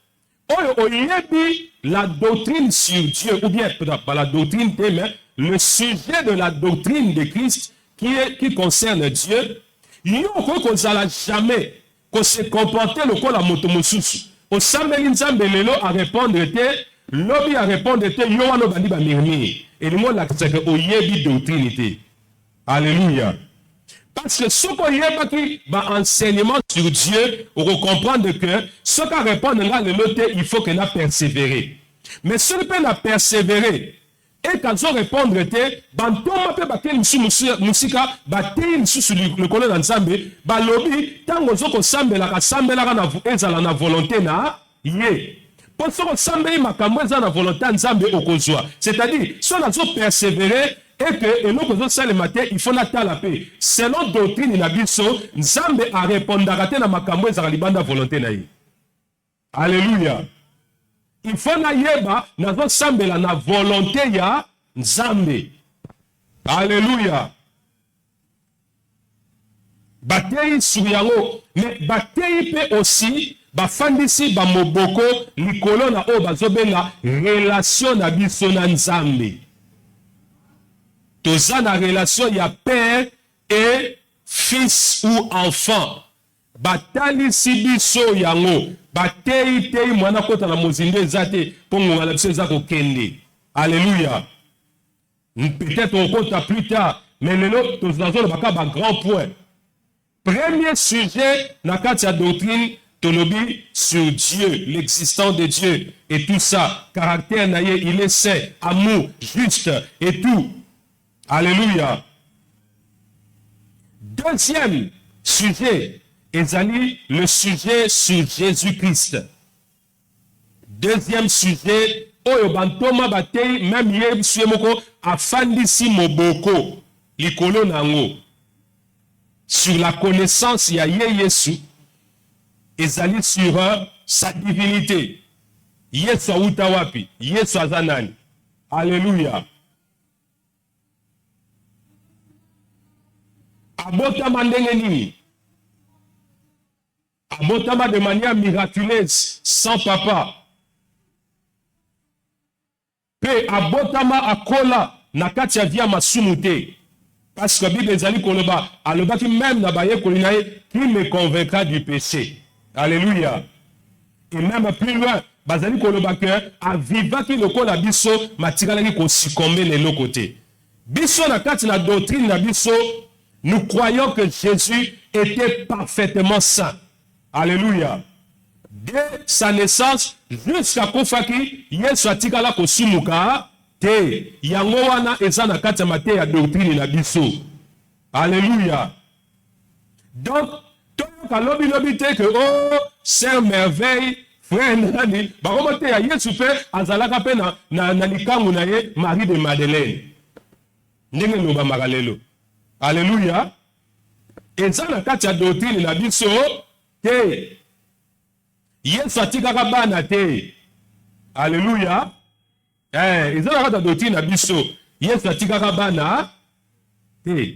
la doctrine sur Dieu, ou bien pas la doctrine, mais le sujet de la doctrine de Christ qui concerne Dieu, il n'y a jamais qu'on se comporte le col à motomosus. Au Samuel Nzambelelo à répondre, lobby à répondre, Yohano Bandi Bamirmi. Et le mot là, c'est que Oyebi doctrine. Alléluia. Parce que ce qu'on y a qui va enseignement sur Dieu, on va comprendre que ce qu'on répond là, il faut qu'elle a persévéré. Mais ce qu'on a persévéré, Et quand on répondre te, bantoma pe bakeli musika, batei misusu likolo na nzambe, balobi tango zoko sambelaka na ezala na volonté na ye. Pour ce que sambeli makambo eza na volonté ya nzambe okozwa. C'est-à-dire, so nazo persévérer et que eloko zo salema te, il faut na tala pe. Selon doctrine na biso, nzambe a répondaka te na makambo ezala libanda volonté na ye. Alléluia. Il faut na yeba nazo sambela na volonté ya nzambe. Alléluia. Batei sur yango, mais batei pe aussi bafandisi ba moboko likolo na o bazobenga relation na biso na nzambe. Toza na relation ya père et fils ou enfant. Batalisi biso yango. Batei tei mwana kota na mozinde zate pongo la biso za kokende. Alléluia. Peut-être on compte plus tard, mais lelo tozazolo baka ba grand point. Premier sujet na kati ya doctrine tolobi sur Dieu, l'existence de Dieu et tout ça, caractère naye, il est saint, amour, juste et tout. Alléluia. Deuxième sujet, ezali le sujet sur Jésus-Christ. Deuxième sujet, oyo bantoma batei même ye suemoko afandisi moboko likolo nango sur la connaissance ya ye Yesu, ezali sur sa divinité. Yesu auta wapi? Yesu azanani? Alléluia. Abotama ndenge nini? Abotama de manière miraculeuse, sans papa. Pe abotama akola na kati ya via masumu te. Parce que Bible ezali koloba, aloba ki même na baye kolinaye, qui me convaincra du péché. Alléluia. Et même plus loin, bazali koloba que aviva ki lokola biso matikala ki ko succomber les l'autre côté. Biso na kati na doctrine na biso, nous croyons que Jésus était parfaitement saint. Alléluia. Dès sa naissance jusqu'à kofaki, Yesu atikala ko sumuka te. Yango wana eza na kati mate ya doctrine na biso. Alléluia. Donc, toyoka lobi te que oh, c'est merveille, frère nani, bakomo te ya Yesu pe azalaka pe na likangu na ye Marie de Madeleine. Ndenge loba makalelo. Alléluia. Eza na kati ya doctrine na biso te. Yesu atikaka bana te. Alléluia. Eza na kati ya doctrine na biso. Yesu atikaka bana te.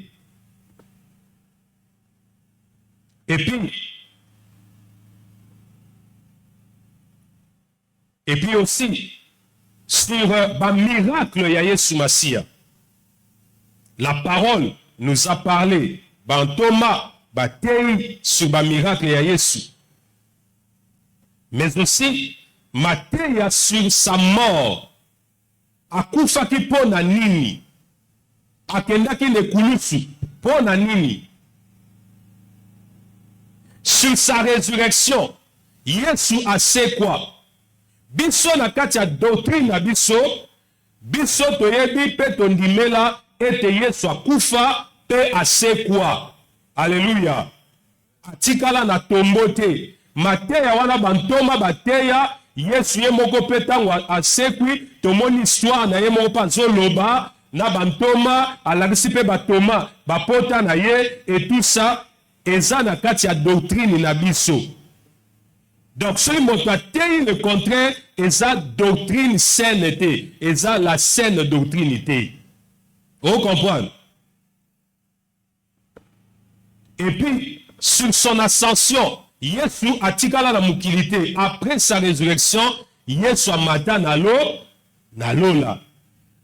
Et puis aussi, sur le miracle ya Yesu Masia, la parole nous a parlé, Thomas, batei sur le miracle ya Yesu. Mais aussi, Matthieu sur sa mort, akufaki pona nini, akendaki nekulusu pona nini. Sur sa résurrection, Yesu a se quoi? Biso na kati ya doctrine na biso, biso toyebi pe tondimela ete Yesu akufa pe a se quoi? Alléluia. Atikala na tombo te. Mateya wana bantoma bateya, Yesu ye moko pe tango asekwi, tomoni histoire na ye moko pa zoloba, na bantoma, alakisi pe batoma, bapota na ye, et tout ça, eza na kati ya doctrine na biso. Donc, ce moto atei le contraire, eza doctrine saine te, eza la saine doctrine te. Vous comprenez? Et puis, sur son ascension, Yesu atikala na mukilité. Après sa résurrection, Yesu amata na lola.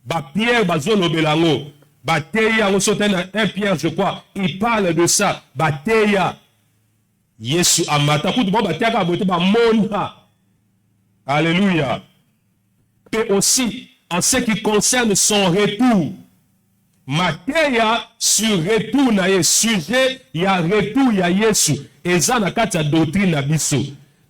Ba Pierre bazolo belango. Ba teya on saute na 1 Pierre je crois. Il parle de ça. Ba teya. Yesu amata kutu ba teya ka bote ba mona. Alléluia. Et aussi en ce qui concerne son retour. Mateya sur retour na ye sujet ya retour ya Yesu eza na kati ya doctrine na biso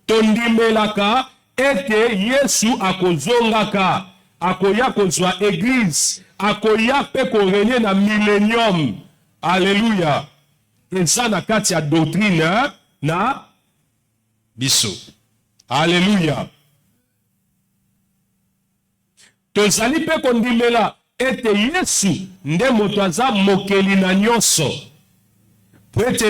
tondimelaka ete Yesu akozongaka akoya kozwa église, akoya pe korenie na millénium. Alléluia. Eza na kati ya doctrine na biso. Alléluia. Tozali pe kondimela ete Yesu nde moto aza mokeli na nyonso. Prête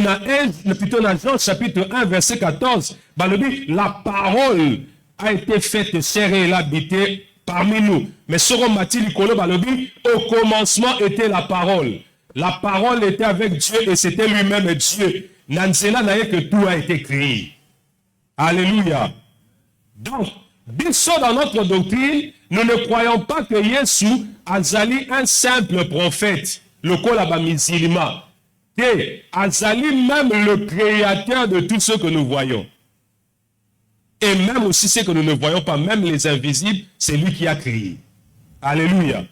plutôt dans Jean chapitre 1 verset 14, balobi, la parole a été faite chair et elle a habité parmi nous. Mais Soro Mati Likolo balobi, au commencement était la parole. La parole était avec Dieu et c'était lui-même Dieu. Nanzela n'a que tout a été créé. Alléluia. Donc, biso dans notre doctrine, nous ne croyons pas que Yesu azali un simple prophète, le kolaba musulman. Et azali même le créateur de tout ce que nous voyons. Et même aussi ce que nous ne voyons pas, même les invisibles, c'est lui qui a créé. Alléluia.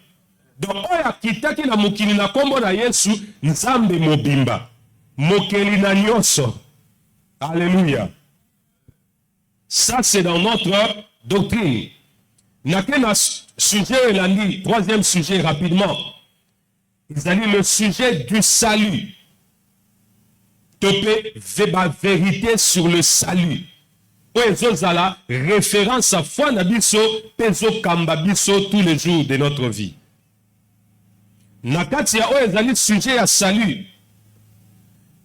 Donc, oya kitaki na mokili na kombo na Yesu, nzambe mobimba. Mokeli na nyonso. Alléluia. Ça, c'est dans notre doctrine. Nakena sujet elandi, troisième sujet rapidement. Ils allaient le sujet du salut. Topé vérité sur le salut. Oezozala référence à foi nabiso peso kamba biso tous les jours de notre vie. Nakati ya oezali sujet ya salut.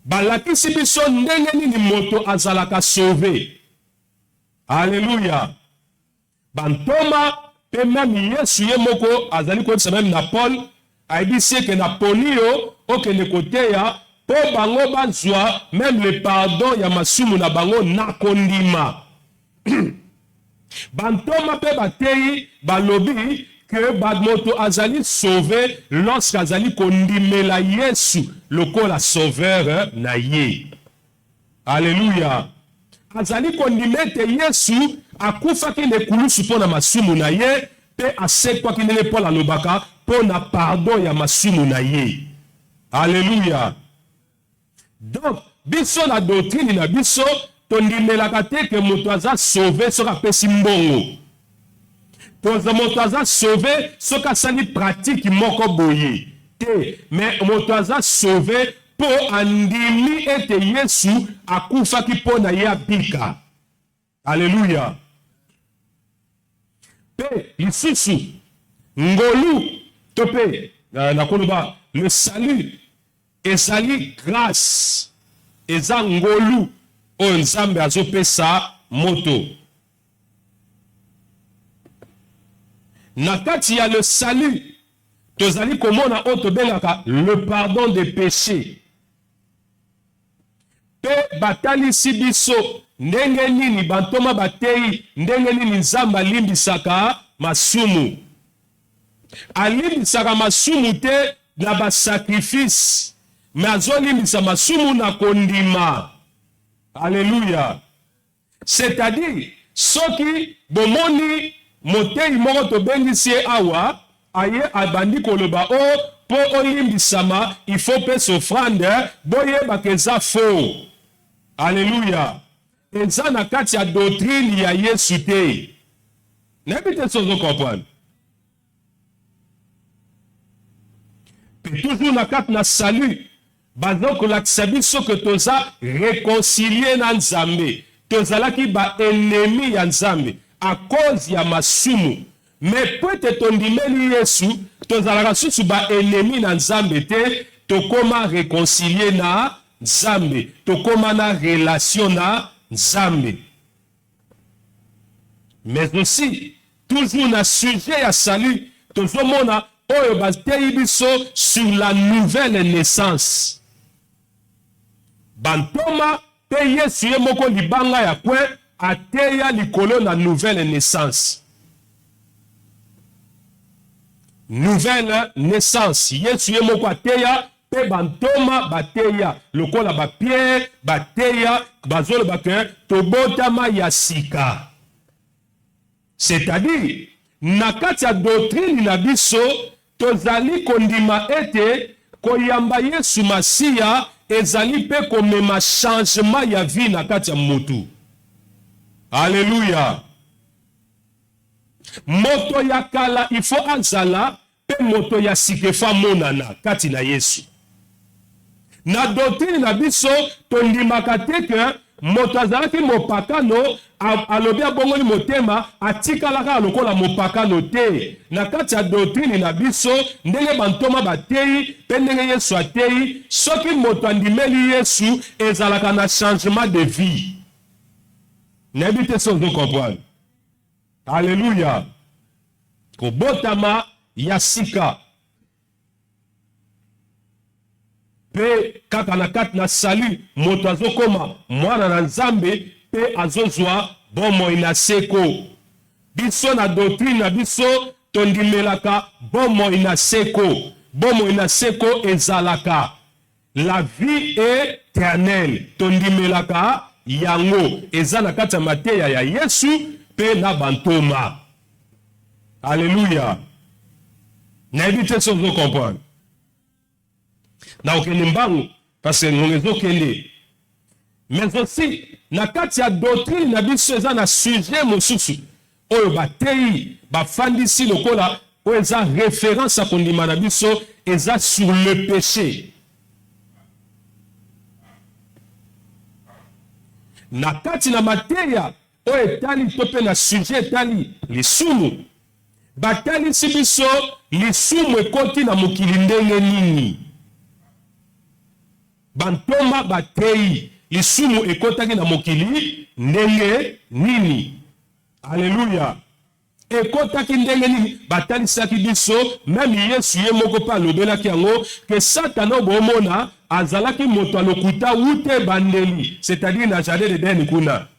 Balakisi biso ndenge nini moto azalaka sauvé. Alléluia. Bantoma pe même Yesu ye moko azali ko même na Paul aibisi que na polio okende kote ya po bango bazwa même le pardon ya masumu na bango na kondima. Bantoma pe batei balobi que badmoto azali sauvé lorsqu'azali kondimela Yesu lokola sauveur na ye. Alléluia. Azali kondimete Yesu akufaki le kulusu pona masumu na ye pe asekwaki nele Paul alobaka pona pardon ya masumu na ye. Alléluia. Donc, biso la doctrine na biso tondimelaka te ke moto aza sauvé soka pesi mbongo. Toza moto aza sauvé soka sali pratique moko boye. Te, mais moto aza sauvé po andimi ete Yesu akufaki pona ye abika. Alléluia. Pe, lisusu, ngolu, tope, nakoloba, le salut, ezali grâce, eza ngolu, o nzambe azopesa moto. Nakati ya le salut, tozali komona o tobengaka le pardon des péchés. Pe batali sibiso, ndenge nini bantoma batei, ndenge nini nzambe alimbisaka masumu. Alimbisaka masumu te na ba sacrifice, mais azolimbisa masumu na kondima. Alléluia. C'est-à-dire, soki bomoni motei moko tobengisi awa, aye abandi koloba o po olimbisama, il faut pe s'offrande, boye bakeza faux. Alléluia. Eza na kati ya doctrine ya Yesu te. N'habite sozo comprendre. Pe toujours na kati na salut. Bazoko lakisa biso que toza réconcilié na Nzambe. Tozalaki ba ennemi ya Nzambe à cause ya masumu. Mais peut-être tondimeli Yesu, tozalaka susu ba ennemi na Nzambe te, tokoma réconcilié na Nzambe, tokoma na relation na Nzambe. Mais aussi, toujours na sujet ya salut, tozomona oyo batei biso sur la nouvelle naissance. Bantoma pe Yesu ye moko libanga ya kwe ateya likolo na nouvelle naissance. Nouvelle naissance. Yesu ye moko ateya pe bantoma bateya lokola ba Pierre bateya bazolo bake tobotama ya sika. C'est-à-dire nakati ya doctrine na biso tozali kondima ete koyamba Yesu Masiya ezali pe komema changement ya vie na kati ya mutu. Alléluia. Moto ya kala, il faut azala, pe moto ya sikefa monana, kati na Yesu. Na doctrine na biso, tondimaka te ke, moto azalaki mopakano, alobi abongoli motema, atikalaka lokola mopakano te. Na kati ya doctrine na biso, ndenge bantoma batei, pe ndenge Yesu atei, soki moto andimeli Yesu, ezalaka na changement de vie. N'habite sans nous comprendre. Alléluia. Kobotama yasika. Pe kaka na kat na salu moto azokoma mwana na Nzambe pe azozwa bomo inaseko. Biso na doctrine na biso tondimelaka bomo inaseko. Bomo inaseko ezalaka. La vie éternelle tondimelaka yango eza na kati ya mateya ya Yesu pe na bantoma. Alléluia. N'habite sans vous comprendre. Na okende mbangu parce que nous ezokende. Mais aussi na kati ya doctrine na biso eza na sujet mosusu oyo batei bafandisi lokola oyo eza référence à kondima na biso eza sur le péché. Na kati na mateya oyo etali to pe na sujet etali lisumu batali si biso lisumu ekoti na mokili ndenge nini. Bantoma batei lisumu ekotaki na mokili ndenge nini. Alléluia. Ekotaki ndenge nini batalisaki biso même Yesu ye moko pa alobelaki yango ke Satana bomona azalaki moto alokuta ute bandeli, c'est-à-dire na jardin d'Eden kuna.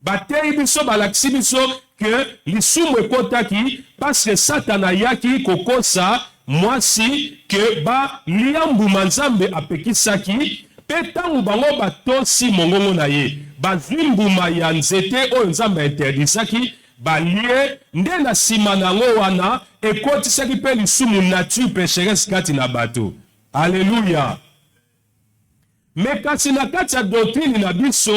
Batei biso balakisi biso que lisumu ekotaki parce que Satana yaki kokosa mwasi ke ba liambuma Nzambe apekisaki pe tangu bango batosi mongongo na ye bazwi mbuma ya nzete oyo Nzambe interdisaki balie nde na nsima nango wana ekotisaki pe lisumu nature pécheresse kati na bato. Alléluia. Mais kasi na kati ya doctrine na biso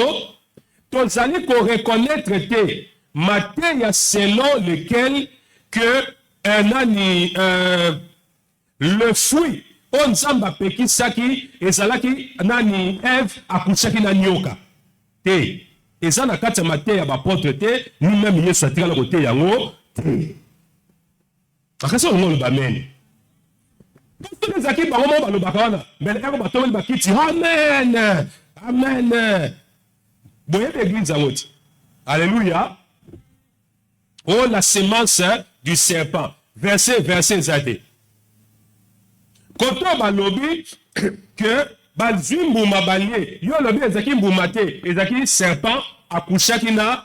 tozali ko reconnaître te mateya selon lequel que le fruit o Nzambe apekisaki ezalaki nani Eve akusaki na nyoka te. Eza na kati ya mateya ya bapotre te, ni même Yesu atikala kote yango te. Akasi ongo bamene. Parce ezaki bango mo balobaka wana, mbele eko batomeli bakiti amen. Amen. Boyebe église yango ti. Alléluia. Oh la semence du serpent. Verset zate. Koto balobi que bazwi mbuma balie yo lobi ezaki mbuma te ezaki serpent akushaki na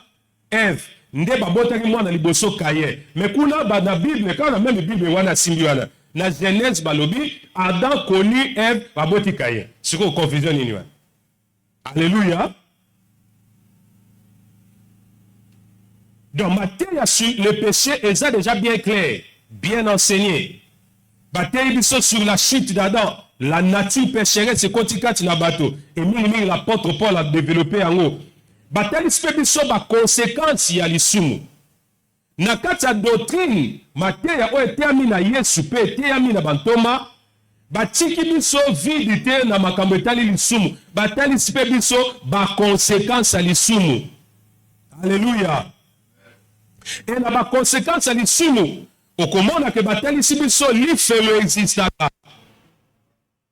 Eve nde babotaki mwana liboso Kaye. Mais kuna na Bible kana même Bible wana simbi wana na Genèse balobi Adam connu Eve baboti Kaye. Siko confusion nini wana. Alléluia. Donc materia sur le péché est déjà bien clair, bien enseigné. Bataille biso sur la chute d'Adam, la nature pécheresse c'est kotikati na bato. Et mingi l'apôtre Paul a développé en haut. Bataille biso ba conséquence ya lisumu. Na kati ya doctrine, mateya o etemi na Yesu pe etemi na bantoma, batiki biso vide te na makambo etali lisumu. Bataille biso ba conséquence ya lisumu. Alléluia. Et na ba conséquence ya lisumu. Okomona ke batalisi biso lifelo existaka.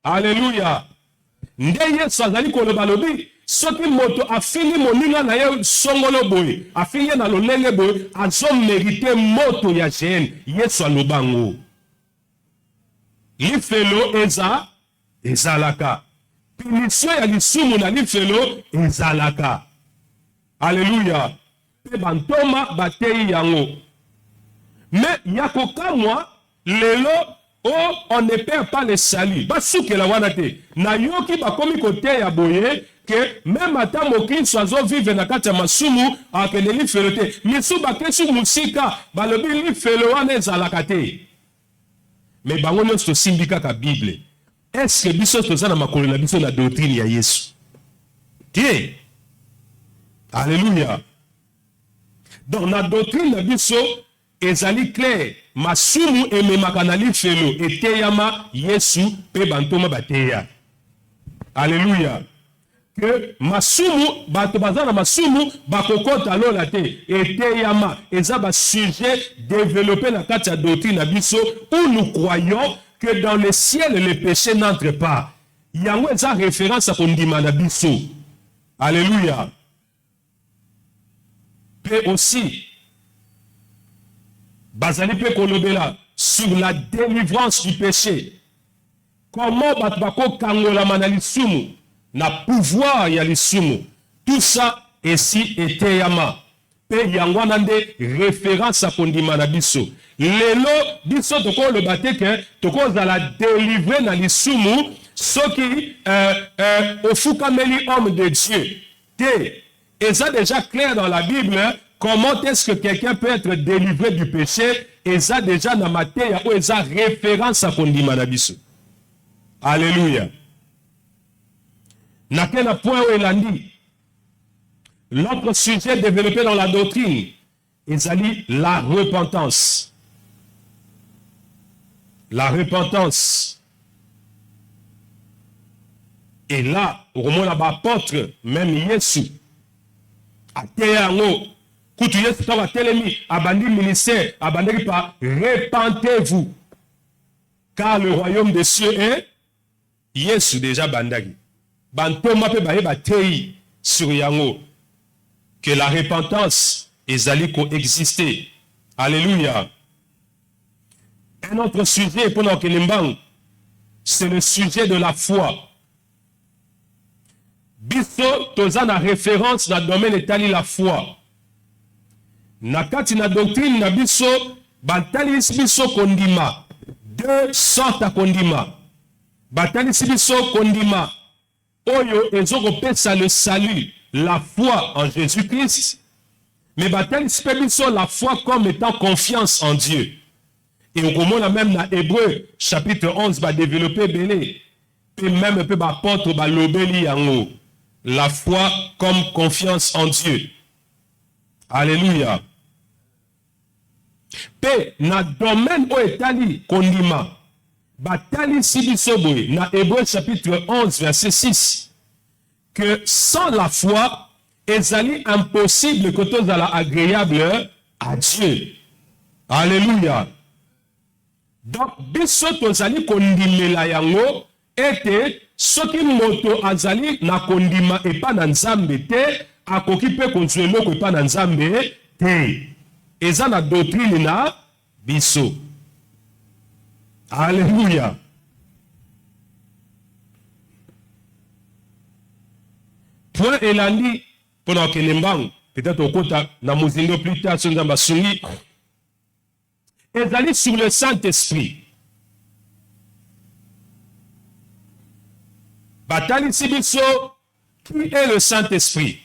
Alléluia. Nde Yesu azali koloba lobi soki moto afini moninga na ye songolo boye afini na lolenge boye azo mérite moto ya gene. Yesu alobango lifelo ezalaka punition ya lisumu na lifelo ezalaka. Alléluia. Pe bantoma batei yango. Mais yakokamwa lelo on ne perd pas le salut. Basuke la wanate. Na yoki bakomi kote ya boye que même ata mokristo azo vivre na kati ya masumu akende lifelo te. Misu bakesu musika balobi lifelo wana ezalaka te. Mais bango nyonso tosimbi kaka Bible. Est-ce que biso toza na makolo na biso na doctrine ya Yesu? Tie. Alléluia. Donc na doctrine na biso ezali clair masumu ememaka na lifelo eteyama Yesu pe bantoma bateya. Alléluia. Que masumu bato bazana masumu bakokota lola te eteyama eza ba sujet développé na kati ya doctrine na biso où nous croyons que dans le ciel le péché n'entre pas. Yango eza référence à kondima na biso. Alléluia. Pe aussi bazali pe kolobela sur la délivrance du péché. Comment bato bako kangola na lisumu na pouvoir ya lisumu. Tout ça ici eteyama. Pe yango nande référence à kondima na biso. Lelo biso toko le bateke toko za la délivrer na lisumu soki ofukameli homme de Dieu. Et ça déjà clair dans la Bible. Comment est-ce que quelqu'un peut être délivré du péché? Et ça déjà dans Matthieu, et ça référence à kondima na biso. Alléluia. Na quel point où il a dit l'autre sujet développé dans la doctrine, c'est la repentance. La repentance. Et là, au moins l'apôtre, même Yesu, à Théano, quand Yesu t'a telemi, abandi ministère, abandi par repentez-vous, car le royaume des cieux est Yesu déjà bandagi. Bantoma pe baye batei sur yango que la repentance ezali coexister. Alléluia. Un autre sujet pendant que l'embang, c'est le sujet de la foi. Biso toza na référence na domaine etali la foi. Na kati na doctrine na biso batali biso kondima. Deux sortes à kondima. Batali biso kondima. Oyo ezoko pesa le salut, la foi en Jésus-Christ. Mais batali biso la foi comme étant confiance en Dieu. Et au moment même dans Hébreu chapitre 11 va développer belé. Et même peu apôtre ba lobeli yango. La foi comme confiance en Dieu. Alléluia. Pe na domaine où etali kondima. Batali sibisoboy na Hébreu chapitre 11 verset 6. Que sans la foi, ezali impossible que tout soit agréable à Dieu. Alléluia. Donc, biso tozali kondimela yango ete soki moto azali na kondima epa na nzambe te akoki pe kozwa eloko epa na nzambe te. Eza na doctrine na biso. Alléluia. Point elandi pendant que l'embang peut-être au côté na mozindo plus tard sur nzamba sungi ezali sur le Saint-Esprit. Batali sibiso, qui est le Saint-Esprit?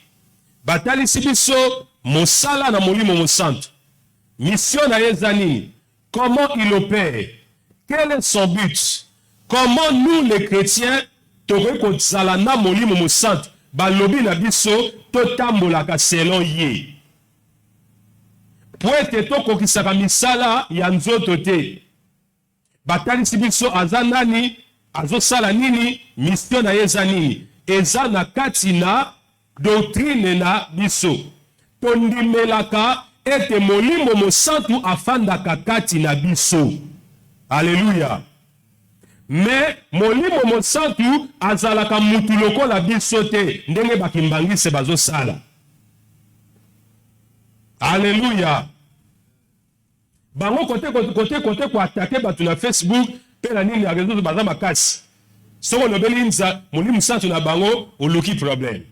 Batali sibiso, mosala na molimo mosanto. Mission na yezani. Comment il opère? Quel est son but? Comment nous les chrétiens tore kozala na molimo mosanto? Balobi na biso totambolaka selon ye. Po ete tokokisaka misala ya nzoto te. Batalisi biso aza nani, azosala nini, mission na eza nini. Eza na kati na doctrine na biso. Tondimelaka ete molimo mosantu afandaka kati na biso. Alléluia. Mais molimo mosantu azalaka mutu lokola biso te. Ndenge bakimbangise bazosala. Alléluia. Bango côté pour attaquer batu na Facebook pe na nini ya réseau baza makasi. Soko lobeli nza molimo santu na bango oluki problème.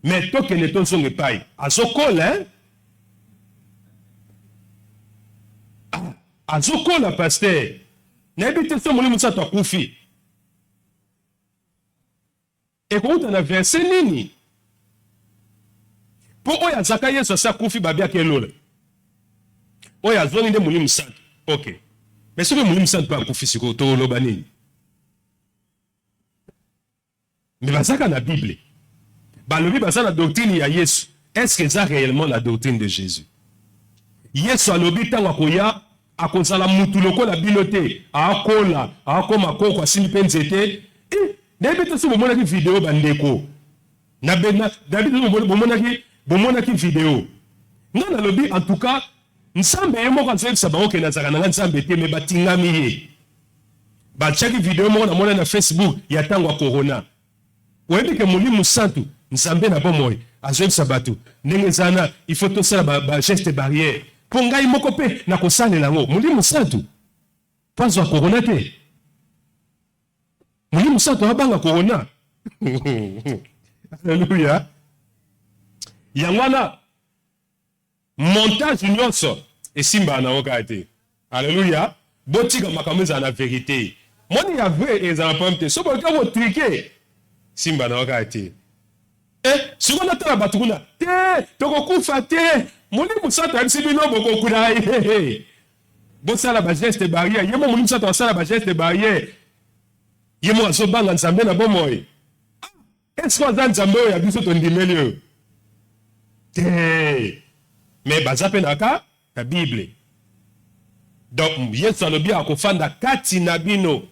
Mais to kene to songe pai. Azokola hein? Azokola pasteur. N'habite so molimo santu akufi. Et quand on a versé nini? Pour oya zaka Yesu sa kufi babia kelole. Oya zoni de molimo santu. OK. Mais ce que molimo santu pa kufi siko to loba nini? Mais bazaka na Bible. Balobi bazaka na doctrine ya Yesu. Est-ce que ça réellement la doctrine de Jésus? Yesu alobi tango akoya akozala mutu lokola bino te akola akoma koko asimbi mpe nzete nayebi te so bomonaki video bandeko na bomonaki video nga nalobi en tout cas nzambe ye moko azoyebisa bango ke nazalaka na nga nzambe te me batingami ye batiaki video moko namona na Facebook ya ntango ya corona oyebi ke molimo santu nzambe na bomoi azoyebisa bato ndenge ezana il faut tosala bageste barrière mpo ngai moko mpe nakosalela yango molimo santu mpo azwa corona te molimo santu abanga corona Alléluia. Yango wana montage nyonso esimba na oka te. Alléluia. Botika makambo za na vérité. Moni ya vrai ezala pamte. So boka bo triquer. Simba na oka te. Siko na tala batukuna. Te, tokokufa te. Moni musata bisi bino bokokuna. Bosala ba geste barrière. Yemo moni musata sala ba geste barrière. Yemo azobanga nzambe na bomoi. Est-ce qu'on a nzambe ya biso tondimeli yo? Te. Mais bazape naka ta Bible. Donc Yesu alobi akofanda kati na bino.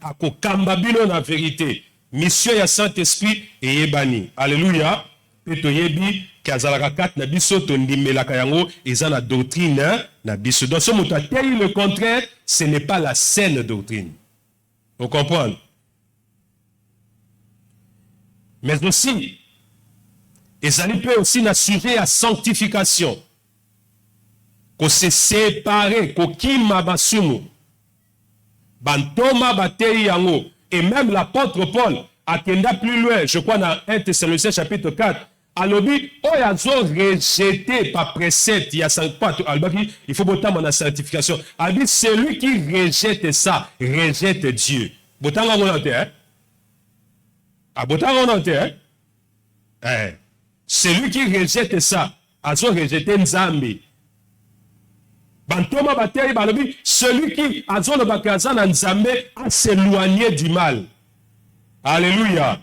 Akokamba bino na vérité. Mission ya Saint-Esprit eyebani. Alléluia. Peto yebi kazalaka kati na biso tondimelaka yango eza na doctrine na biso. Donc ce moto ateli le contraire, ce n'est pas la saine doctrine. Vous comprenez? Mais aussi, ezali peut aussi na sujet à sanctification. Qu'on se sépare, qu'on kima basumu. Bantoma batei yango. Et même l'apôtre Paul akenda plus loin, je crois dans 1 Thessaloniciens chapitre 4, alobi oyazo rejeté par précepte, il y a 5 pas, il faut botam en sanctification. Alobi celui qui rejette ça, rejette Dieu. Botam en volonté, hein? Celui qui rejette ça, a rejeté Nzambi. Bantoma bateri balobi, celui qui a le bakaza Nzambe a s'éloigné du mal. Alléluia.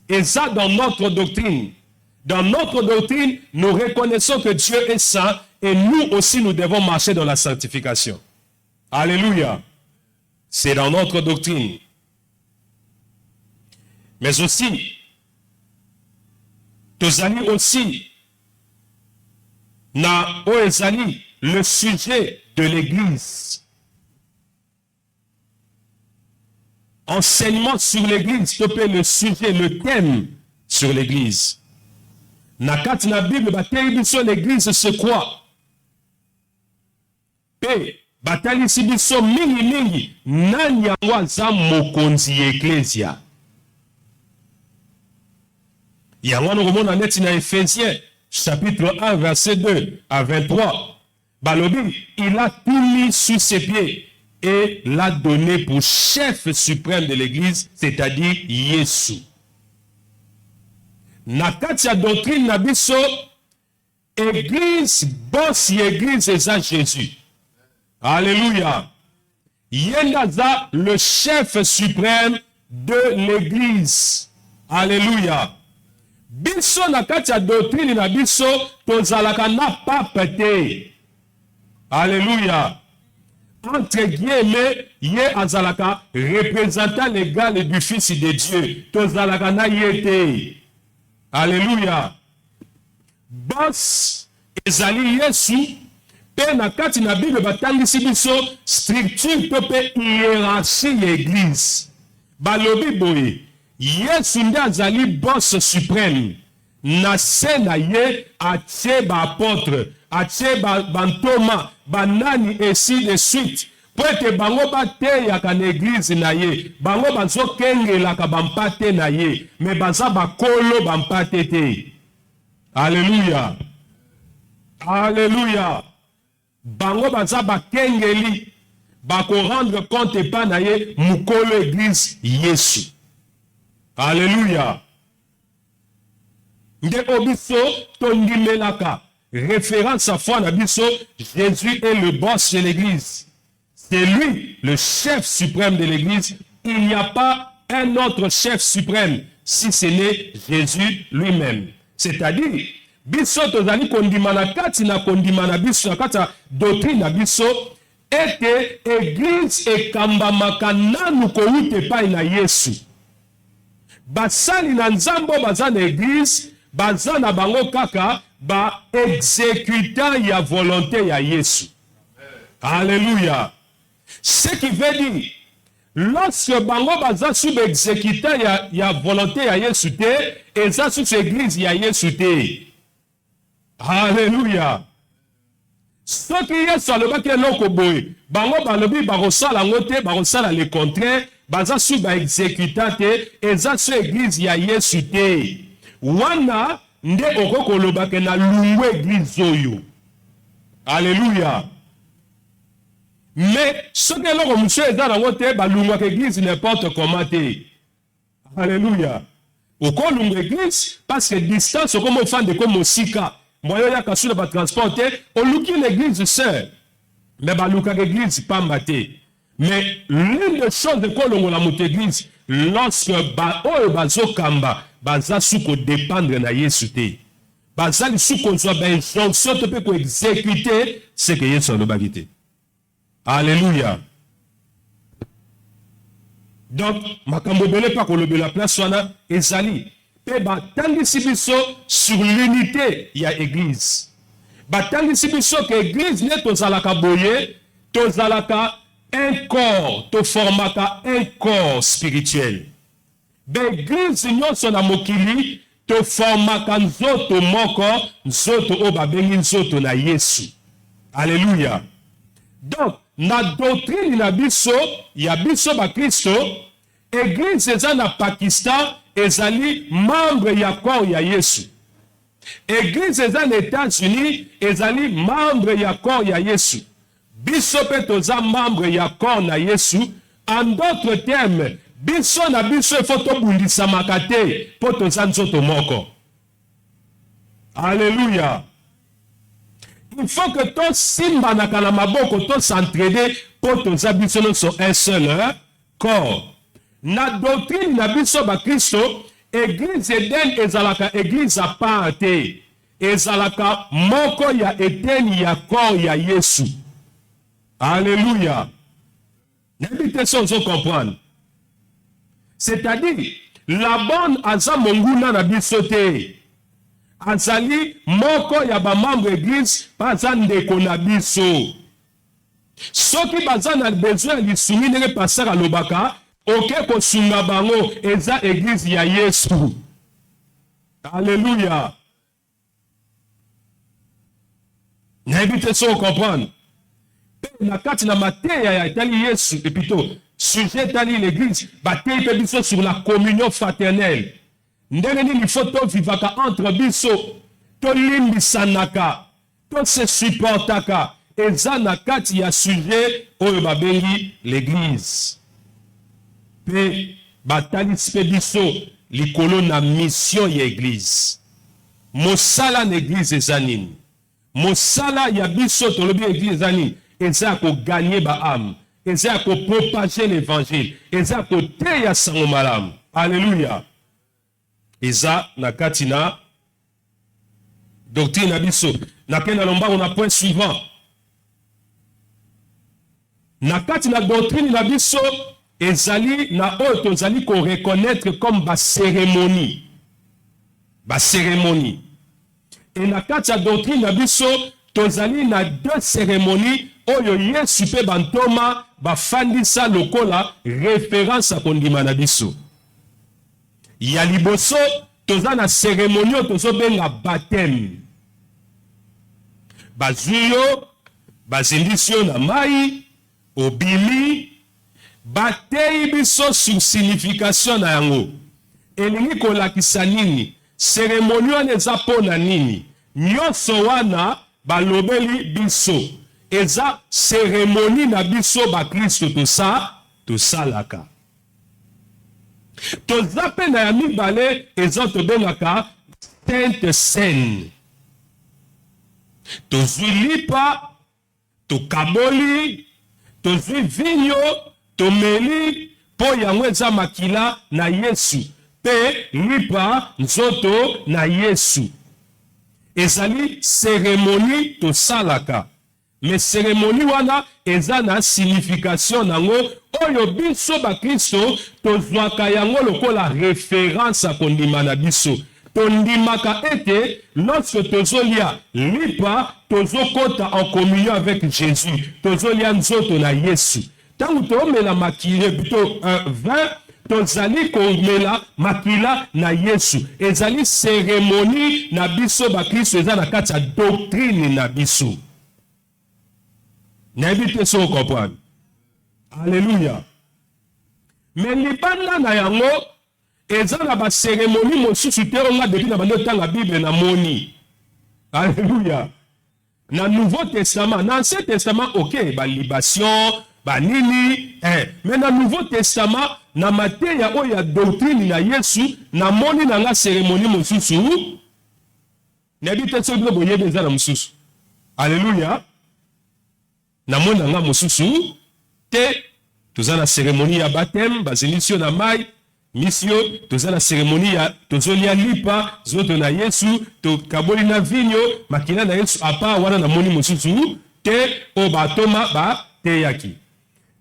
Et ça dans notre doctrine. Dans notre doctrine, nous reconnaissons que Dieu est saint et nous aussi nous devons marcher dans la sanctification. Alléluia. C'est dans notre doctrine. Mais aussi, tozali aussi, na oezali, le sujet de l'Église. Enseignement sur l'Église, le sujet, le thème sur l'Église. Na kati na Bible, bateli sur l'Église, c'est quoi? Pe, batali si biso mingi, nani yango aza mokonzi Ecclesia. Yango nous remonte en net dans Éphésiens, chapitre 1, verset 2 à 23. Balobi, il a tout mis sous ses pieds et l'a donné pour chef suprême de l'Église, c'est-à-dire Yesu. Nakati ya doctrine na biso, Église, boss Église eza Jésus. Alléluia. Yenda za le chef suprême de l'Église. Alléluia. Biso na kati ya doctrine na biso tozalaka na pape te. Alléluia. Entre guillemets, ye azalaka représentant légal du Fils de Dieu. Tozalaka na yete. Alléluia. Boss ezali Yesu pe na kati na Bible batangisi biso structure to pe hiérarchie l'église. Balobi boye. Yesu nde azali boss suprême. Na se na ye atie ba apôtre, atie bantoma, banani ainsi de suite. Po ete bango bateyaka na église na ye, bango bazokengelaka bampate na ye, me baza bakolo bampate te. Alléluia. Alléluia. Bango baza bakengeli, bako rendre compte epa na ye, mukolo église Yesu. Alléluia. Nde obiso tondimelaka. Référence à foi na biso, Jésus est le boss de l'église. C'est lui, le chef suprême de l'église. Il n'y a pas un autre chef suprême, si ce n'est Jésus lui-même. C'est-à-dire, biso tozali kondima na kati na kondima na biso na kati ya doctrine na biso ete église ekambamaka nanu kowuta epai na Yesu. Basali na nzambo baza na église baza na bango kaka ba exécutant ya volonté ya Yesu. Alléluia. Ce qui veut dire, lorsque bango baza sous exécutant ya volonté ya Yesu te, eza sous église ya Yesu te. Alléluia. Soki Yesu alobaki eloko boye, bango balobi bakosala yango te, bakosala le contraire, baza sous ba exécutant te, eza sous église ya Yesu te. Wana nde okokolobake na lungu église oyo. Alléluia. Mais ce que l'on monsieur est dans la montée, l'église n'importe comment. Alléluia. Au cas où l'église, parce que distance, comme on fait de comme au Sika, moyen de casser le transporter, on loue l'église sœur. Mais l'église pas maté. Mais l'une des choses de quoi l'on a monté l'église, lorsque bazo kamba, baza souko dépendre na Yesu. Baza souko soit ben jonction te peut exécuter ce que Yesu a l'obagité. Alléluia. Donc, makambo belé pas ko lobe la place wana ezali. Pe batangisi biso sur l'unité ya église. Batangisi biso que église ne tozalaka boye, tozalaka un corps, to formaka un corps spirituel. Ben église nyonso na mokili to formaka nzoto moko, nzoto o babengi nzoto na Yesu. Alléluia. Donc, na doctrine na biso, ya biso ba Kristo, église eza na Pakistan, ezali membre ya corps ya Yesu. Église eza na États-Unis, ezali membre ya corps ya Yesu. Biso pe toza membre ya corps na Yesu. En d'autres termes, biso na biso faut tobundisa makate, po toza nzoto moko. Alléluia. Il faut que tous simba na kalamaboko tous s'entraider pour tous habiter sur un seul corps. Na doctrine na biso ba Kristo, église Eden ezalaka église à part te. Ezalaka moko ya Eden ya corps ya Yesu. Alléluia. N'habitez sans comprendre. C'est-à-dire, la bonne aza monguna na biso te. Azali moko ya ba membre église baza ndeko na biso. Soki baza na besoin lisumi ndenge pasteur alobaka, oke kosunga bango eza église ya Yesu. Alléluia. N'habitez sans comprendre. Na kati na mateya ya itali Yesu et plutôt sujet itali l'église batei pe biso sur la communion fraternelle. Ndenge nini faut to vivaka entre biso to limbisanaka to se supportaka eza na kati ya sujet oyo babengi l'église. Pe batalisi pe biso likolo na mission ya église. Mosala na église eza nini? Mosala ya biso tolobi église eza nini? Eza ko gagner ba âme, eza ko propager l'évangile, eza ko teya sango malamu. Alléluia. Eza na katina doctrine na biso na kena lomba on a point suivant. Na katina doctrine na biso ezali na oyo tozali ko reconnaître comme ba cérémonie. Ba cérémonie. Et na katina doctrine na biso tozali na deux cérémonies oyo Yesu pe bantoma bafandisa lokola référence a kondima na biso. Ya liboso toza na cérémonie tozo benga baptême. Bazuyo bazindisio na mai obimi batei biso sur signification na yango. Elingi kolakisa nini? Cérémonie wana eza pona nini? Nyonso wana balobeli biso. Eza cérémonie na biso ba Kristo to salaka. Toza pe na ya mibale eza tobengaka Sainte Seine. Tozwi lipa, tokaboli, tozwi vinyo, tomeli, po yango eza makila na Yesu. Pe lipa nzoto na Yesu. ezali cérémonie to salaka. Mais cérémonie wana eza na signification nango oyo biso ba Kristo tozwaka yango lokola référence a kondima na biso. Tondimaka ete lorsque tozolia lipa tozokota en communion avec Jésus. Tozolia nzoto na Yesu. Tangu tomela makile plutôt vin tozali komela makila na Yesu. Ezali cérémonie na biso ba Kristo eza na kati ya doctrine na biso. N'invite so comprendre. Alléluia. Mais libanda na yango eza na ba cérémonie mosusu te onga depuis na bando tanga Bible na moni. Alléluia. Na Nouveau Testament, na Ancien Testament, ok, ba libation, ba nini, mais na Nouveau Testament, na mateya oya doctrine na Yesu, na moni na la cérémonie mosusu. N'habite so bilo boye beza na mosusu. Alléluia. Na moni na mosusu te toza na cérémonie ya baptême, bazilisio na mai, misio, toza na cérémonie ya tozolia lipa, zoto na Yesu, to kaboli na vinyo, makina na Yesu apa wana na moni mosusu te o batoma ba te yaki.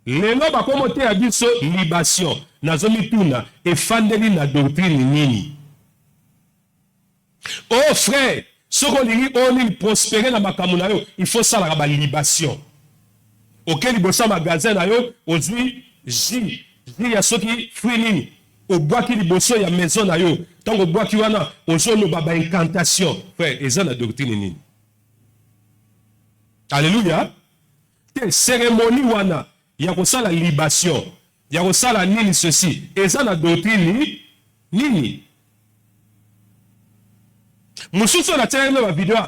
Lelo ba komo te ya biso libation, nazomi tuna efandeli na doctrine nini. Oh frère, soko lingi oni prospérer na makambo na yo, il faut ça la ba libation. Auquel libosa magasin na yo ozui ji ya soki fruit nini obwaki liboso ya maison na yo tango obwaki wana ozoloba ba incantation frère eza na doctrine nini. Alléluia. Te cérémonie wana ya kosala libation ya kosala nini ceci eza na doctrine nini. Mususu na tele ba video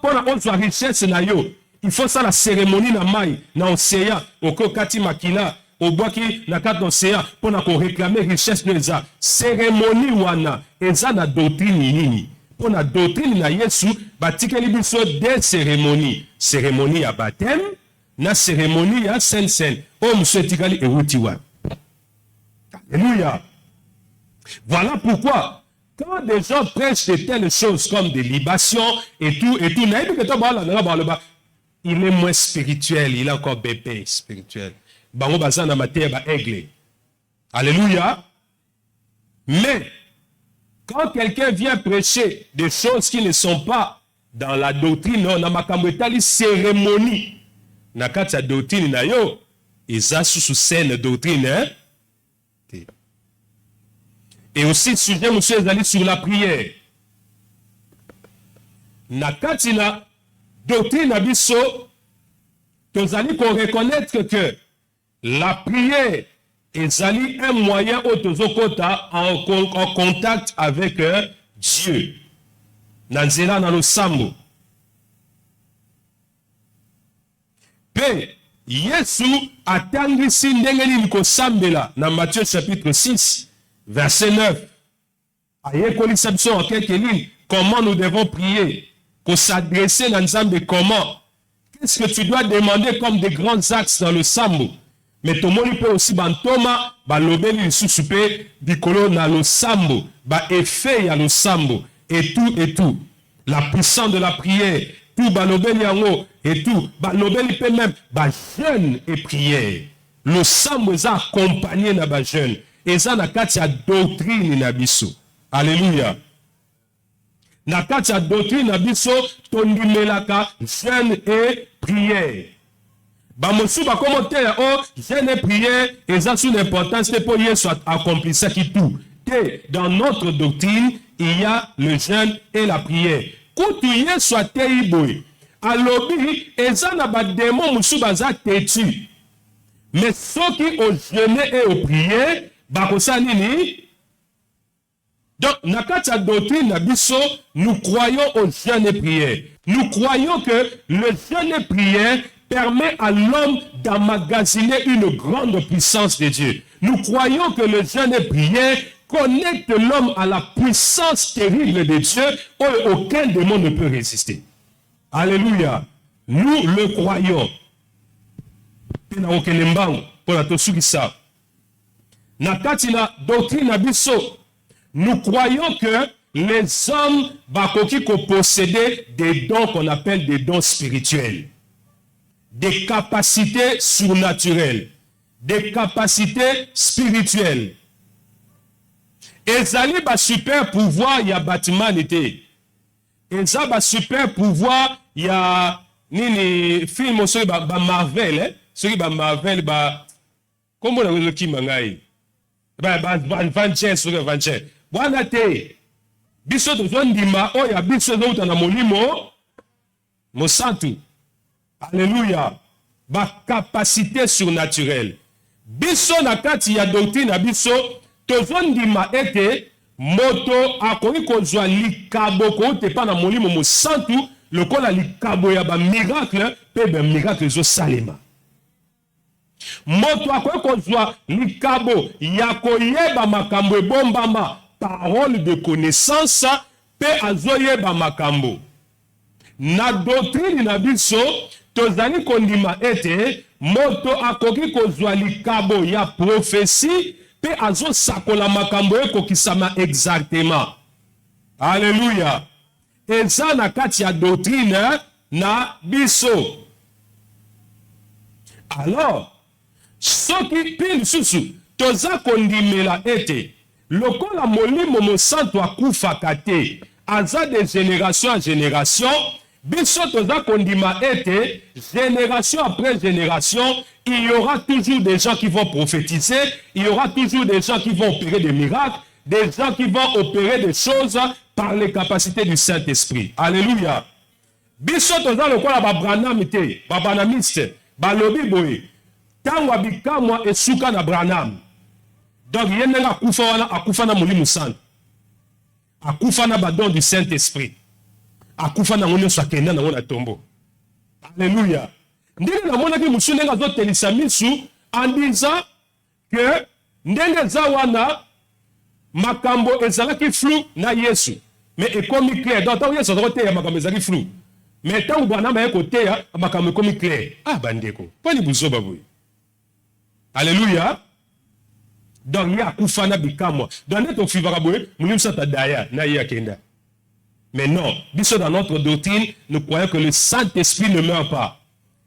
pona onzo richesse na yo. Il faut ça la cérémonie na mai na océan oko kati makila obwaki na kati océan pour na ko réclamer richesse de ça cérémonie wana eza na doctrine nini pour na doctrine na Yesu batikeli biso des cérémonie ya baptême na cérémonie ya Saint-Saint o musetikali ewuti wa. Alléluia. Voilà pourquoi quand des gens prêchent de telles choses comme des libations et tout il est moins spirituel, il est encore bébé spirituel. Bango bazana maté ba aigle. Alléluia. Mais quand quelqu'un vient prêcher des choses qui ne sont pas dans la doctrine, non, na makambo etali cérémonie. Na kati ya doctrine na yo, eza sous saine doctrine, hein? Et aussi sujet monsieur ezali sur la prière. Na kati na doctrine abisso, tozali qu'on reconnaître que la prière est un moyen autozokota en contact avec Dieu. Nanzela na losambo. Pe Yesu atangisi ndenge nini kosambela na Matthieu chapitre 6 verset 9. Aye kolisa biso en quelques lignes comment nous devons prier. Qu'on s'adresser dans Nzambe comment? Qu'est-ce que tu dois demander comme des grands axes dans le sambo? Mais tout le monde peut aussi bantoma, ba lobeli lisusu pe bikolo na lo sambo, ba effet ya lo sambo et tout. La puissance de la prière, tout ba lobeli yango et tout, ba lobeli pe même ba jeûne et prière. Le sambo est accompagné na ba jeûne. Et ça na kati ya doctrine na biso. Alléluia. Na kati ya doctrine na biso tondimelaka jeûne et prière. Ba mosu ba commenter jeûne et prière eza sous l'importance pour Yesu accomplir qui tout. Dans notre doctrine, il y a le jeûne et la prière. Kutu Yesu ateiboy. Alobi eza na ba démon mosu baza tetu. Mais ceux qui ont jeûné et ont prié, ba kosa nini? Donc, dans la doctrine, nous croyons au jeûne et prière. Nous croyons que le jeûne et prière permet à l'homme d'emmagasiner une grande puissance de Dieu. Nous croyons que le jeûne et prière connecte l'homme à la puissance terrible de Dieu où aucun démon ne peut résister. Alléluia. Nous le croyons. Dans la doctrine, nous croyons que les hommes bakoki ko posséder des dons qu'on appelle des dons spirituels, des capacités surnaturelles, des capacités spirituelles. Ezali ba super pouvoir ya bâtiment nité. Eza ba super pouvoir ya nini film so ba Marvel eh, so ba Marvel ba comment on le kimangai. Ba Avengers so Avengers. Bwana te. Biso to ndima oya biso zo utana molimo mosantu. Alléluia. Ba capacité surnaturelle. Biso na kati ya doctrine biso tozondima ete moto akoki kozwa likabo kote pa na molimo mosantu lokola likabo ya ba miracle pe ba miracle zo salema. Moto akoki kozwa likabo ya koyeba makambo ebombama, parole de connaissance pe azoyeba makambo. Na doctrine na biso tozali kondima ete moto akoki kozwa likabo ya prophétie pe azo sakola makambo ekokisama exactement. Alléluia. Eza na kati ya doctrine na biso. Alors, soki pile susu toza kondimela ete lokola molimo mosantu akufaka te, aza de génération en génération, biso toza kondima ete génération après génération, il y aura toujours des gens qui vont prophétiser, il y aura toujours des gens qui vont opérer des miracles, des gens qui vont opérer des choses par les capacités du Saint-Esprit. Alléluia. Biso toza lokola ba Branham te, ba Branhamiste, ba lobi boye. Tango abikamwa esuka na Branham. Donc yenenga akufa na molimo santu. Akufa na ba don du Saint-Esprit. Akufa na ngoni sakenda na ngona tombo. Alléluia. Ndenge na mona ki musu ndenga zo telisa misu en disant que ndenge za wana makambo ezalaki flou na Yesu. Mais ekomi clair. Donc tant Yesu azote ya makambo ezalaki flou. Mais tant Branham ya kote ya makambo ekomi clair. Ah bandeko. Pali buzo baboy. Alléluia. Donc il y a kufana bikamwa. Dans notre fivaraboy, nous sommes daya na ya kenda. Mais non, dans notre doctrine, nous croyons que le Saint-Esprit ne meurt pas.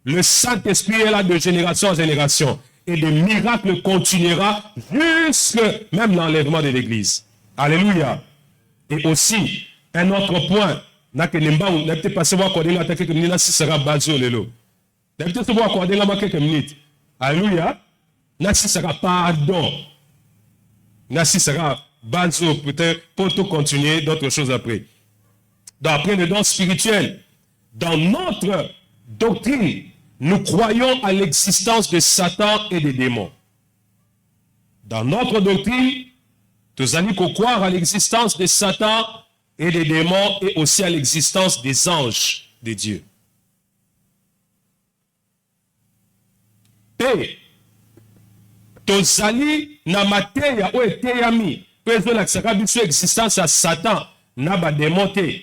Le Saint-Esprit est là de génération en génération. Et des miracles continuera jusque même l'enlèvement de l'Église. Alléluia. Et aussi, un autre point, n'a peut-être pas se voir accorder la quelques minutes, si sera basé lelo. N'a peut-être se voir accorder la quelques minutes. Alléluia. N'a si sera pardon. N'a si sera basé peut-être pour tout continuer d'autres choses après. D'après le don spirituel, dans notre doctrine, nous croyons à l'existence de Satan et des démons. Dans notre doctrine, nous allons croire à l'existence de Satan et des démons et aussi à l'existence des anges de Dieu. P. Tozali na mateya o eteyami, pezo la ksakabiso existence à Satan na ba démonté.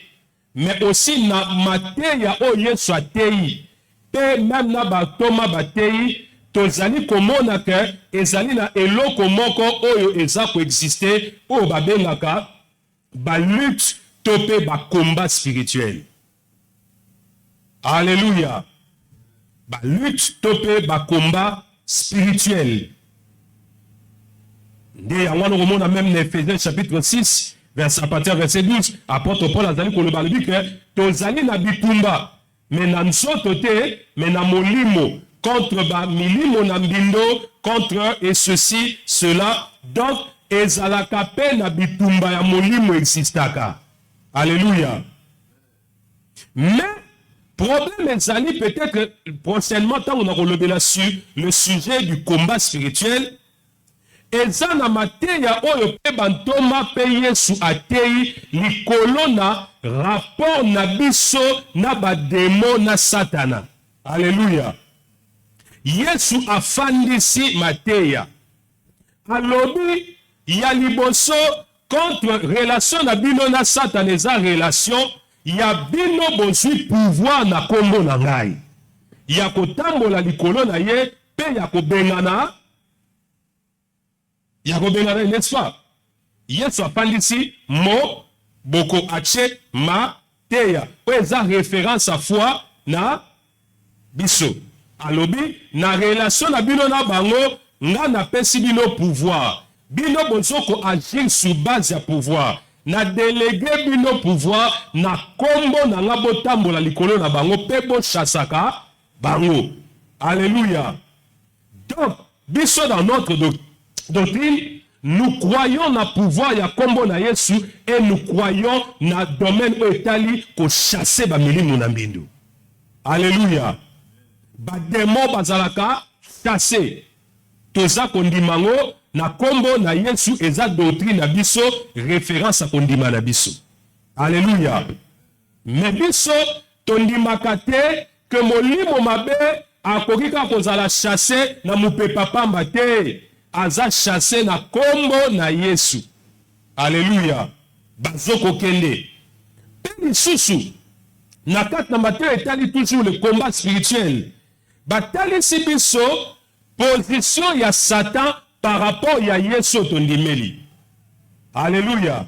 Mais aussi na mateya o Yesu atei. Pe même na ba toma batei, tozali komona ke ezali na eloko moko oyo eza ko exister o ba bengaka ba lutte topé ba combat spirituel. Alléluia. Ba lutte topé ba combat spirituel. Nde yango komona même dans Ephésiens chapitre 6 à partir verset 12, apôtre Paul azali koloba lobi ke tozali na bitumba mais na nzoto te mais na molimo contre ba milimo na mbindo contre et ceci cela donc ezalaka pe na bitumba ya molimo existaka. Alléluia. Mais problème ezali peut-être prochainement tant on a relobé sur le sujet du combat spirituel. Eza na mateya oyo pe bantoma pe Yesu atei likolo na rapport na biso na ba démon na Satana. Alléluia. Yesu afandisi mateya. Alobi ya liboso contre relation na bino na Satana eza relation ya bino bozwi pouvoir na kombo na ngai. Ya kotambola likolo na ye pe ya kobengana. N'est-ce pas? Yesu afandisi mo boko ache mateya. Eza référence à foi na biso. Alobi, na relation na bino na bango, nga na pesi bino pouvoir. Bino bozoko agir sur base ya pouvoir. Na délégué bino pouvoir, na kombo na nga botambola likolo na bango, pe bo chasaka bango. Alléluia. Donc, biso dans notre doctrine, nous croyons na pouvoir ya kombo na Yesu et nous croyons na domaine etali ko chasser ba milimo na mbindu. Alléluia. Ba démon bazalaka chasser. Toza kondimango na kombo na Yesu eza doctrine na biso référence à kondima na biso. Alléluia. Mais biso tondimaka te que molimo mabe akokika kozala chasser na mupepa pamba te. Aza chassé na kombo na Yesu. Alléluia. Bazoko kende. Peni susu. Na kat na Matthieu etali toujours le combat spirituel. Batali si biso position ya Satan par rapport ya Yesu tondimeli. Alléluia.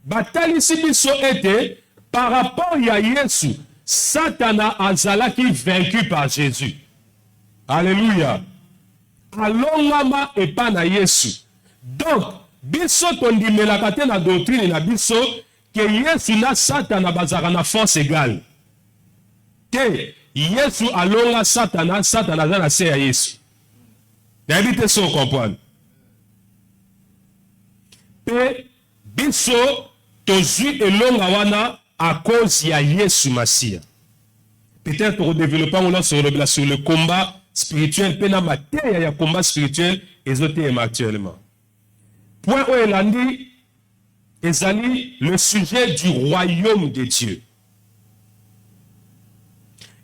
Batali si biso ete par rapport ya Yesu, Satana azalaki vaincu par Jésus. Alléluia. Alongama epa na Yesu. Donc, biso tondimelaka te na doctrine na biso que Yesu na Satana bazaka na force égale. Te Yesu alonga Satana, Satana za na se ya Yesu. Nayebi te so comprendre. Pe biso tozwi elonga wana à cause ya Yesu Masia. Peut-être on développe sur le combat spirituel, pena materia ya combat spirituel ezote actuellement. Point où elle a dit, ezali le sujet du royaume de Dieu.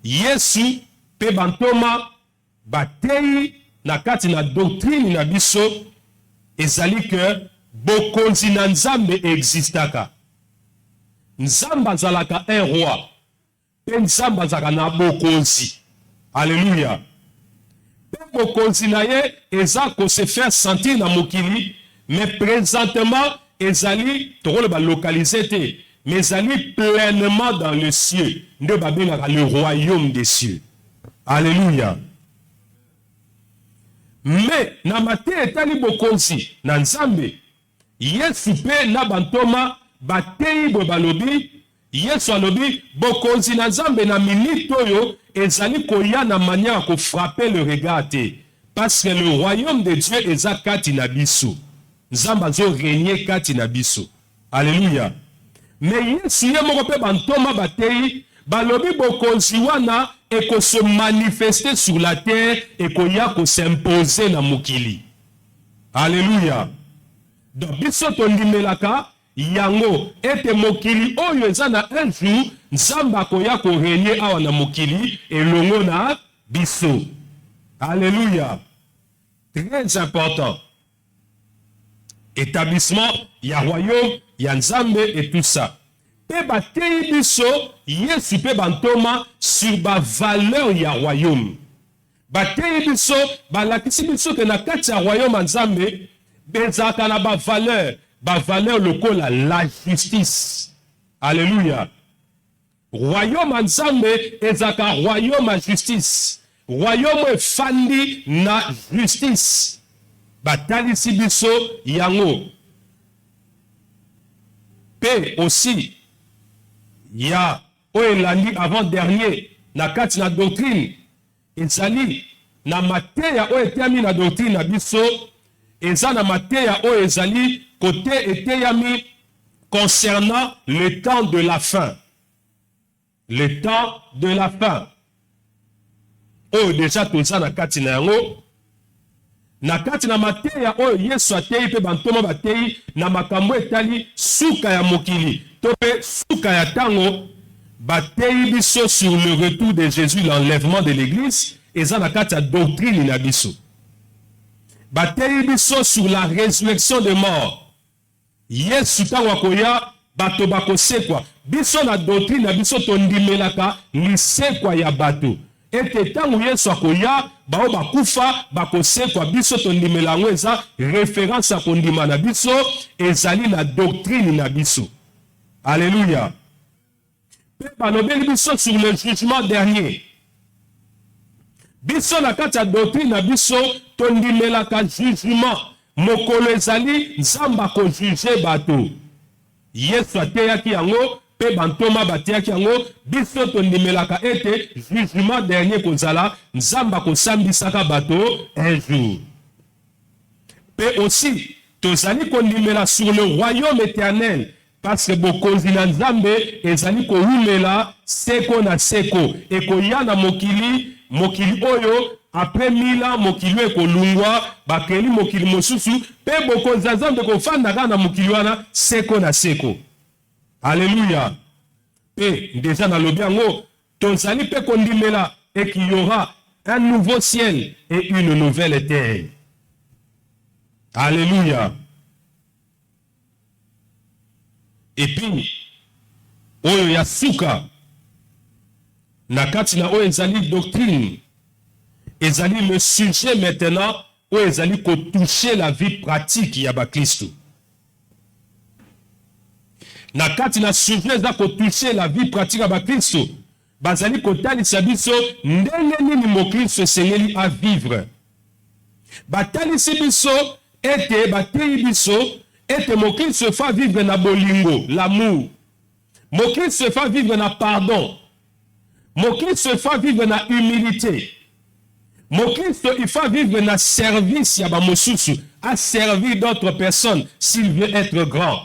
Yesu pe bantoma batei na kati na doctrine na biso ezali que bokonzi na Nzambe existaka. Nzamba zalaka un roi. Pe Nzamba zalaka na bokonzi. Alléluia. Bokonzi na ye eza ko se faire sentir na mokili, mais présentement ezali tokole ba localiser te, mais ezali pleinement dans le ciel. Nde ba bengaka le royaume des cieux. Alléluia. Mais na mate etali bokonzi na Nzambe, Yesu pe na bantoma batei bo balobi, Yesu alobi bokonzi na Nzambe na minute oyo ezali koya na manière ko frapper le regard te, parce que le royaume de Dieu eza kati na biso. Nzamba zo régner kati na biso. Alléluia. Mais Yesu ye moko pe bantoma batei balobi bokonzi wana eko se manifester sur la terre ekoya ko s'imposer na mokili. Alléluia. Donc biso tondimelaka yango ete mokili oyo eza na un jour Nzamba koya ko régner awa na mokili elongo na biso. Alléluia. Très important. Établissement, ya royaume, ya Nzambe et tout ça. Pe batei biso Yesu pe bantoma sur ba valeur ya royaume. Batei biso balakisi biso ke na kati ya royaume Nzambe bezaka na ba valeur lokola la justice. Alléluia. Royaume Nzambe ezaka royaume à justice. Royaume fandi na justice. Batalisi biso yango. Pe aussi ya oelandi avant dernier na kati na doctrine ezali na mateya o etemi na doctrine na biso eza na mateya o ezali côté eteyami concernant le temps de la fin. Le temps de la fin. Oh déjà toza na kati na yango. Na kati na mateya oyo Yesu atei pe bantoma batei na makambo etali suka ya mokili to pe suka ya tango batei biso sur le retour de Jésus, l'enlèvement de l'église, eza na kati ya doctrine na biso. Batei biso sur la résurrection des morts. Yesu tango akoya bato bakosekwa. Biso na doctrine na biso tondimelaka lisekwa ya bato. Ete tango Yesu akoya bao bakufa bakosekwa biso tondimela yango eza référence ya kondima na biso ezali na doctrine na biso. Alléluia. Pe balobeli biso sur le jugement dernier. Biso na kati ya doctrine na biso tondimelaka jugement. Mokolo ezali nzamba ko juger bato. Yesu ateyaki yango pe bantoma bateyaki yango biso tondimelaka ete jugement dernier kozala nzamba kosambisaka bato un jour. Pe aussi tozali kondimela sur le royaume éternel parce que bokonzi na nzambe ezali koumela seko na seko ekoya na mokili oyo après 1000 ans mokili ekolungwa bakeli mokili mosusu pe bokonzi na nzambe kofandaka na mokili wana seko na seko. Alléluia. Pe déjà nalobi yango tozali pe kondimela et qu'il y aura un nouveau ciel et une nouvelle terre. Alléluia. Et puis, oyo ya suka, na kati na oyo ezali doctrine, ezali le sujet maintenant, oyo ezali ko toucher la vie pratique ya ba Kristo. Na kati na sujet ezali ko toucher la vie pratique ya ba Kristo, bazali kotalisa biso ndenge nini mo Kristo esengeli a vivre. Batalisi biso ete bateyi biso ete mo Kristo se fa vivre na bolingo, l'amour. Mo Kristo se fa vivre na pardon. Mo Kristo se fa vivre na humilité. Mo Kristo il fa vivre na service ya ba mosusu, à servir d'autres personnes s'il veut être grand.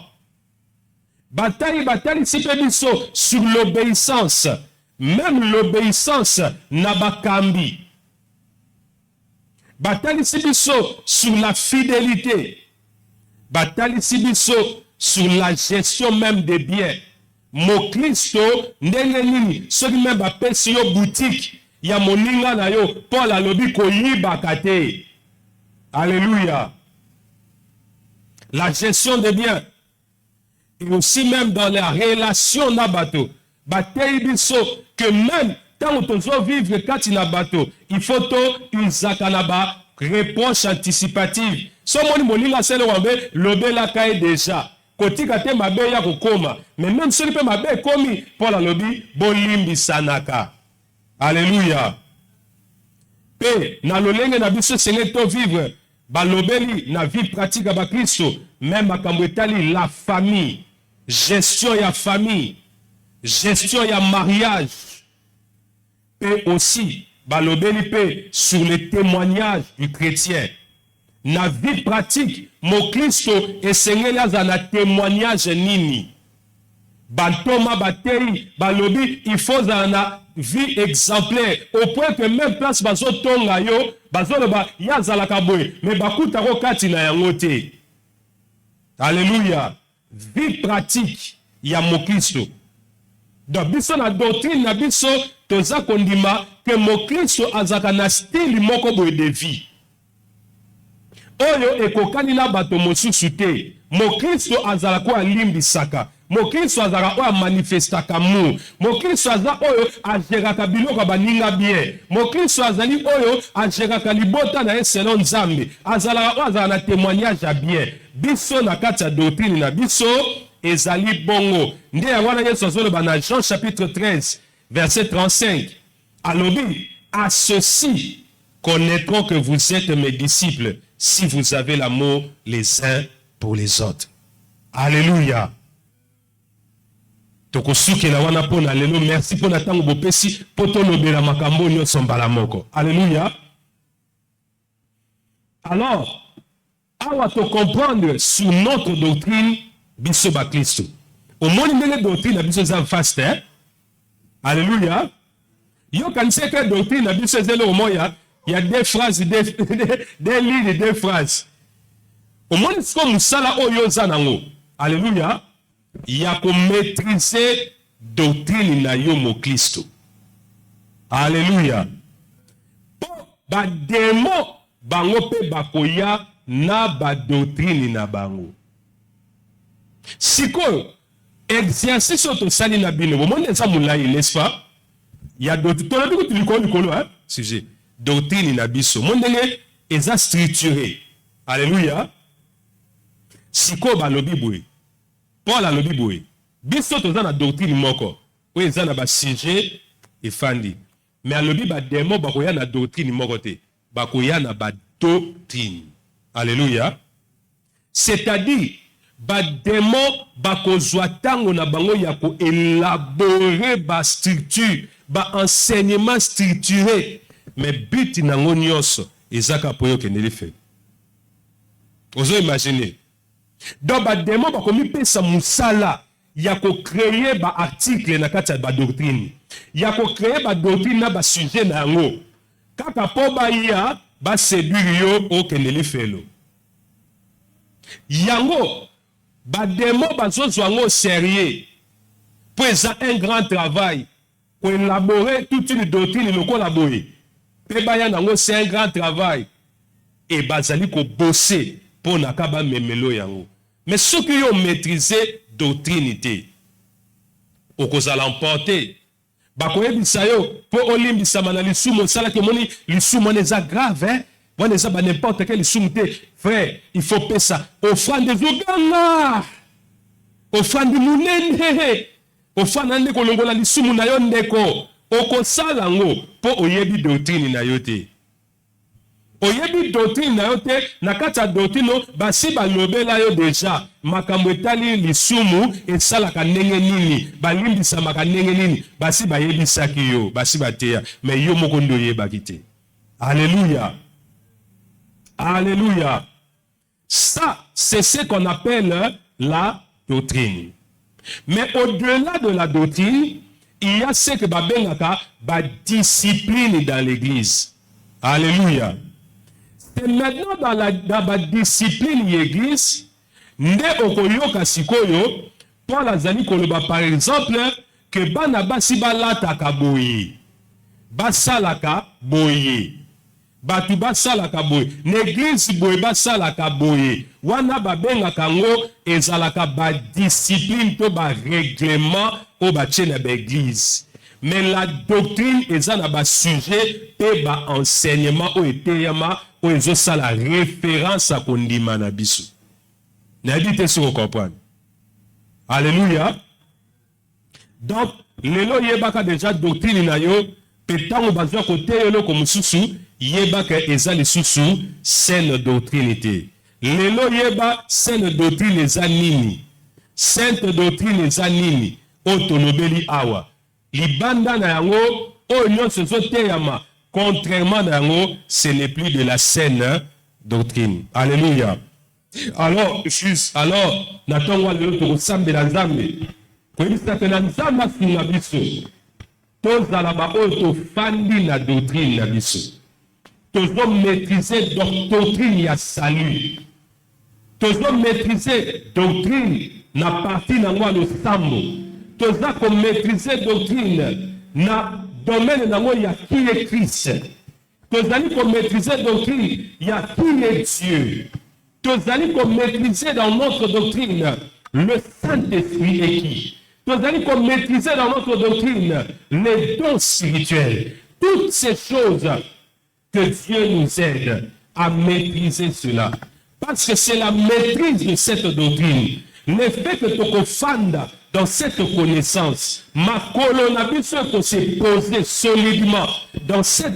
Batali si pe biso sur l'obéissance, même l'obéissance na bakambi. Batali si biso sur la fidélité. Batali si biso sur la gestion même des biens. Mo Kristo ndenge nini soki même bapesi yo boutique ya moninga na yo Paul alobi koyibaka te. Alléluia. La gestion des biens et aussi même dans la relation na bato. Batei biso que même tant tozo vivre kati na bato, il faut to uzaka na ba réponse anticipative. So moni moninga sele wambe lobela kai déjà. Kotika te mabe ya kokoma. Mais même si pe mabe komi, Paul alobi bolimbi sanaka. Alléluia. Pe na lolenge na biso senge to vivre balobeli na vie pratique ba Kristo, même makambo etali la famille, gestion ya famille, gestion ya mariage. Et aussi balobeli pe sur le témoignage du chrétien. Na vie pratique, mo Kristo esengeli aza na témoignage nini. Bantoma batei, balobi, il faut na vie exemplaire, au point que même place bazo tonga yo, bazo loba yazalaka boye, mais bakuta ko kati na yango te. Alléluia. Vie pratique ya mo Kristo. Donc biso na doctrine na biso toza kondima que mo Kristo azaka na style moko boye de vie. Oyo ekokani na bato mosusu te. Mo Kristo azala ko alimbisaka. Mo Kristo azala ko manifestaka mu. Mo Kristo azala oyo ageraka biloko baninga bien. Mo Kristo azali oyo ageraka libota na selon Nzambe. Azala ko azala na témoignage ya bien. Biso na kati ya doctrine na biso ezali bongo. Nde ya wana Yesu azoloba na Jean chapitre 13 verset 35. Alobi, à ceci connaîtront que vous êtes mes disciples si vous avez l'amour les uns pour les autres. Alléluia. Tokosuke na wana pona lelo, merci pona tango bopesi poto lobela makambo nyonso mbala moko. Alléluia. Alors, awa to comprendre sur notre doctrine biso ba Kristo. Au moins ndenge doctrine na biso za fast, hein? Alléluia. Yo kanise que doctrine na biso zelo au moya. Il y a des phrases, des lignes, des phrases. Au moins, c'est comme ça là, oyo zanango. Alléluia. Il y a qu'on maîtriser doctrine na yo mo Kristo. Alléluia. Ba démon bango pe bakoya na ba doctrine na bango. Siko exercice auto sali na bino. Au moins, ça moulai, n'est-ce pas? Il y a d'autres. Tu as vu que tu le hein? Sujet. Doctrine na biso mondenge eza structuré. Alléluia. Siko balobi boye. Paul alobi boye. biso toza na doctrine moko oyo eza na basujet efandi mais alobi bademo bakoya na doctrine moko te bakoya na badoctrine. Alléluia. C'est-à-dire bademo bakozwa ntango na bango ya koélabore bastructure baenseignement structuré mais but nango nyonso ezaka po yo kendeli fe. Ozo imaginer donc bademo bakomipesa musala ya créer ba article na kati ya ba doctrine ya créer ba doctrine na ba sujet na yango kaka po ba ya ba séduire yo o kendeli felo yango bademo bazozwa ngo sérieux pour ça un grand travail pour élaborer toute une doctrine lokola boye pe ba ya nango c'est un grand travail et bazali ko bosser pour nakaba memelo yango mais ce qui yo maîtriser doctrine te okozala emporter bakoyebisa yo po olimbisama na lisumu osalaki omoni lisumu wana eza grave hein? Wana eza ba n'importe quel lisumu te frère il faut pesa offrande ezoganga offrande munene offrande nde kolongola lisumu na yo ndeko okosala ngo po oyebi doctrine na yo te oyebi doctrine na yo te na kati ya doctrine basi balobela yo deja makambo etali lisumu esalaka ndenge nini balimbisamaka ndenge nini basi bayebisaki yo basi bateya mais yo moko nde oyebaki te. Alléluia. Alléluia. Ça c'est ce qu'on appelle la doctrine. Mais au-delà de la doctrine il y a ce que babengaka discipline dans l'église. Alléluia. C'est maintenant dans la discipline l'église, nde okoyoka sikoyo, Paul azali koloba par exemple, que bana basi balataka boye, basalaka boye, batu basalaka boye, l'église boye basalaka boye, wana babengaka ngo ezalaka ba discipline to ba règlement o ba tchena ba église. Mais la doctrine est un sujet et un enseignement ou eteyama ou ça la référence à kondima na biso. N'habitez sur vous comprendre. Alléluia. Donc, lelo yebaka déjà doctrine na yo, petango bazwa kote yo comme susu, yebaka eza le susu, saine doctrine te. Lelo yeba saine doctrine eza nini. Sainte doctrine eza nini. Otolobeli awa. Libanda na yango onyo sozoteyama contrairement na yango ce n'est plus de la saine doctrine. Alléluia. Alors natongo lelo tokosambela nzambe koyebisa te na nzambe asunga biso tozala baoyo tofandi na doctrine na biso tozo maîtriser doctrine ya salut tozo maîtriser doctrine na parti nango ya losambo toza ko maîtriser doctrine na domaine nango ya qui est Christ tozali ko maîtriser doctrine ya qui est Dieu tozali ko maîtriser dans notre doctrine le Saint-Esprit est qui tozali ko maîtriser dans notre doctrine les dons spirituels toutes ces choses que Dieu nous aide à maîtriser cela parce que c'est la maîtrise de cette doctrine le fait que tokofanda dans cette connaissance, ma colonabiso peut se poser solidement dans cette